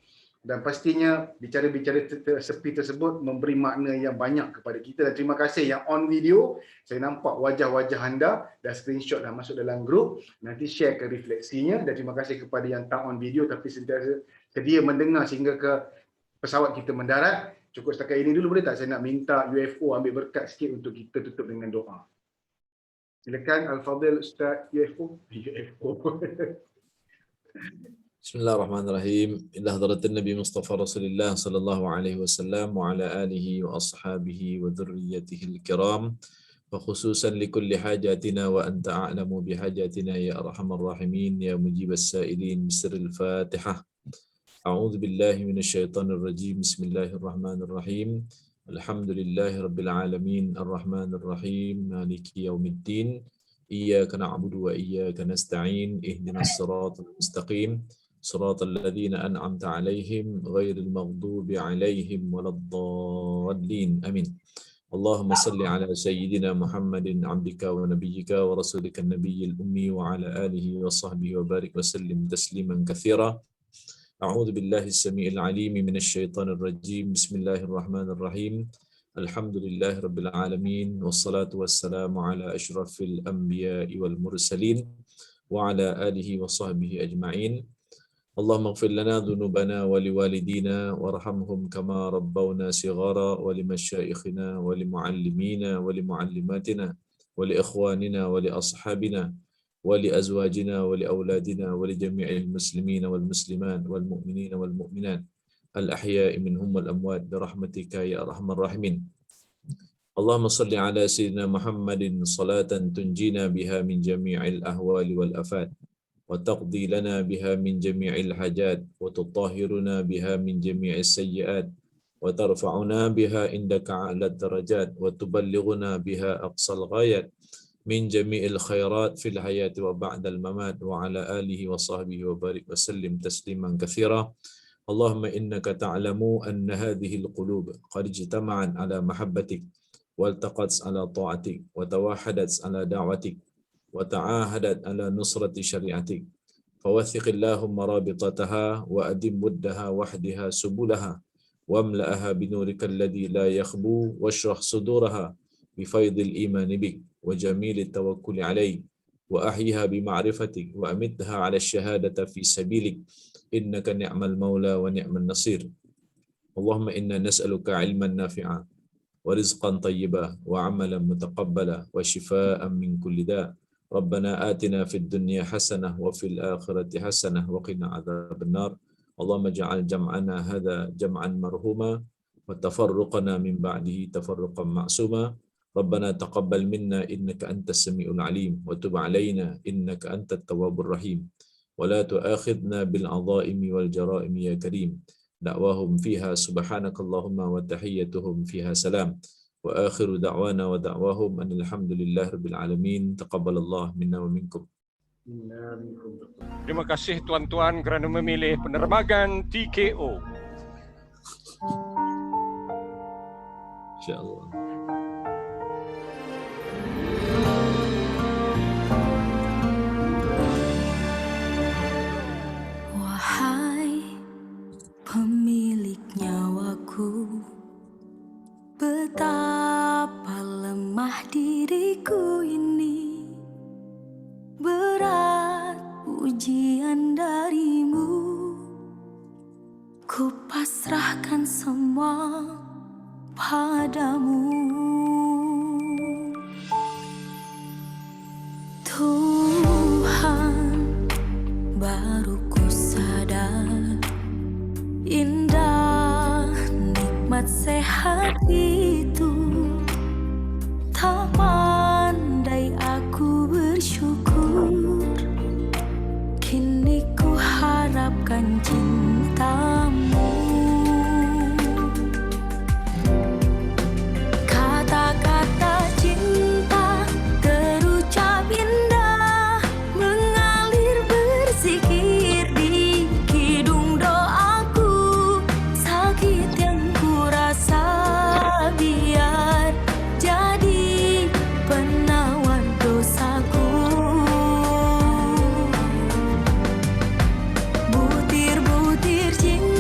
A: Dan pastinya bicara-bicara sepi tersebut memberi makna yang banyak kepada kita. Dan terima kasih yang on video. Saya nampak wajah-wajah anda dah screenshot dah masuk dalam grup. Nanti share ke refleksinya. Dan terima kasih kepada yang tak on video tapi sentiasa sedia mendengar sehingga ke pesawat kita mendarat. Cukup setakat ini dulu, boleh tak saya nak minta UFO ambil berkat sikit untuk kita tutup dengan doa. Silakan Al-Fadhil Ustaz UFO.
C: Bismillahirrahmanirrahim. Ila hadratin Nabi Mustafa Rasulullah sallallahu alaihi wasallam wa ala alihi wa ashabihi wa dhurriyyatihi al-kiram. Wa khususan li kulli hajatina wa anta a'lamu bi hajatina ya arhamar rahimin ya mujibas sa'ilin bisirril Fatihah. A'udzu billahi minasy syaithanir rajim. Bismillahirrahmanirrahim. Alhamdulillahi rabbil alamin arrahmanir rahim maliki yaumiddin. إياك نعبد وإياك نستعين اهدنا الصراط المستقيم صراط الذين أنعمت عليهم غير المغضوب عليهم ولا الضالين آمين. اللهم صل على سيدنا محمد عبدك ونبيك ورسولك النبي الأمي وعلى آله وصحبه وبارك وسلم تسليما كثيرا. أعوذ بالله السميع العليم من الشيطان الرجيم. بسم الله الرحمن الرحيم. الحمد لله رب العالمين والصلاة والسلام على أشرف الأنبياء والمرسلين وعلى آله وصحبه أجمعين. اللهم اغفر لنا ذنوبنا ولوالدينا وارحمهم كما ربونا صغارا ولمشايخنا ولمعلمينا ولمعلماتنا ولإخواننا ولأصحابنا ولأزواجنا ولأولادنا ولجميع المسلمين والمسلمات والمؤمنين والمؤمنات الأحياء منهم والأموات برحمتك يا أرحم الراحمين. اللهم صل على سيدنا محمد صلاة تنجينا بها من جميع الأهوال والآفات وتقضي لنا بها من جميع الحاجات وتطهرنا بها من جميع السيئات وترفعنا بها عندك أعلى الدرجات وتبلغنا بها أقصى الغايات من جميع الخيرات في الحياة وبعد الممات وعلى آله وصحبه وبارك وسلم تسليما كثيرا. اللهم إنك تعلم أن هذه القلوب قد اجتمعت على محبتك والتقت على طاعتك وتوحدت على دعوتك وتعاهدت على نصرة شريعتك فوثق اللهم رابطتها وأدم ودها وحدها سبلها واملأها بنورك الذي لا يخبو واشرح صدورها بفيض الإيمان بك وجميل التوكل عليك وأحيها بمعرفتك وأمتها على الشهادة في سبيلك إنك نعم المولى ونعم النصير. اللهم إنا نسألك علما نافعا ورزقا طيبا وعملا متقبلا وشفاء من كل داء. ربنا آتنا في الدنيا حسنة وفي الآخرة حسنة وقنا عذاب النار. اللهم اجعل جمعنا هذا جمعا مرحوما وتفرقنا من بعده تفرقا معصوما. ربنا تقبل منا إنك أنت السميع العليم وتب علينا إنك أنت التواب الرحيم ولا تؤاخذنا بالعظائم والجرائم يا كريم. دعواهم فيها سبحانك اللهم وتحيتهم فيها سلام وآخر دعوانا ودعواهم أن الحمد لله رب العالمين. تقبل الله منا ومنكم.
H: Terima kasih tuan-tuan kerana memilih penerbangan TKO.
C: InsyaAllah.
D: Pemilik nyawaku, betapa lemah diriku ini, berat ujian darimu, ku pasrahkan semua padamu. Tuhan, baru ku sadar indah nikmat sehat itu, tak pandai aku bersyukur. Kini ku harapkan cintamu. Kata-kata cinta terucap indah, mengalir berzikir di kidung doaku. Sakit yang ku rasa biar jadi penawar dosaku. Butir-butir cinta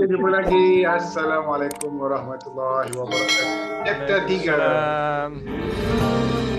A: Kita jumpa lagi. Assalamualaikum warahmatullahi wabarakatuh. Chapter 3.
H: Waalaikumsalam.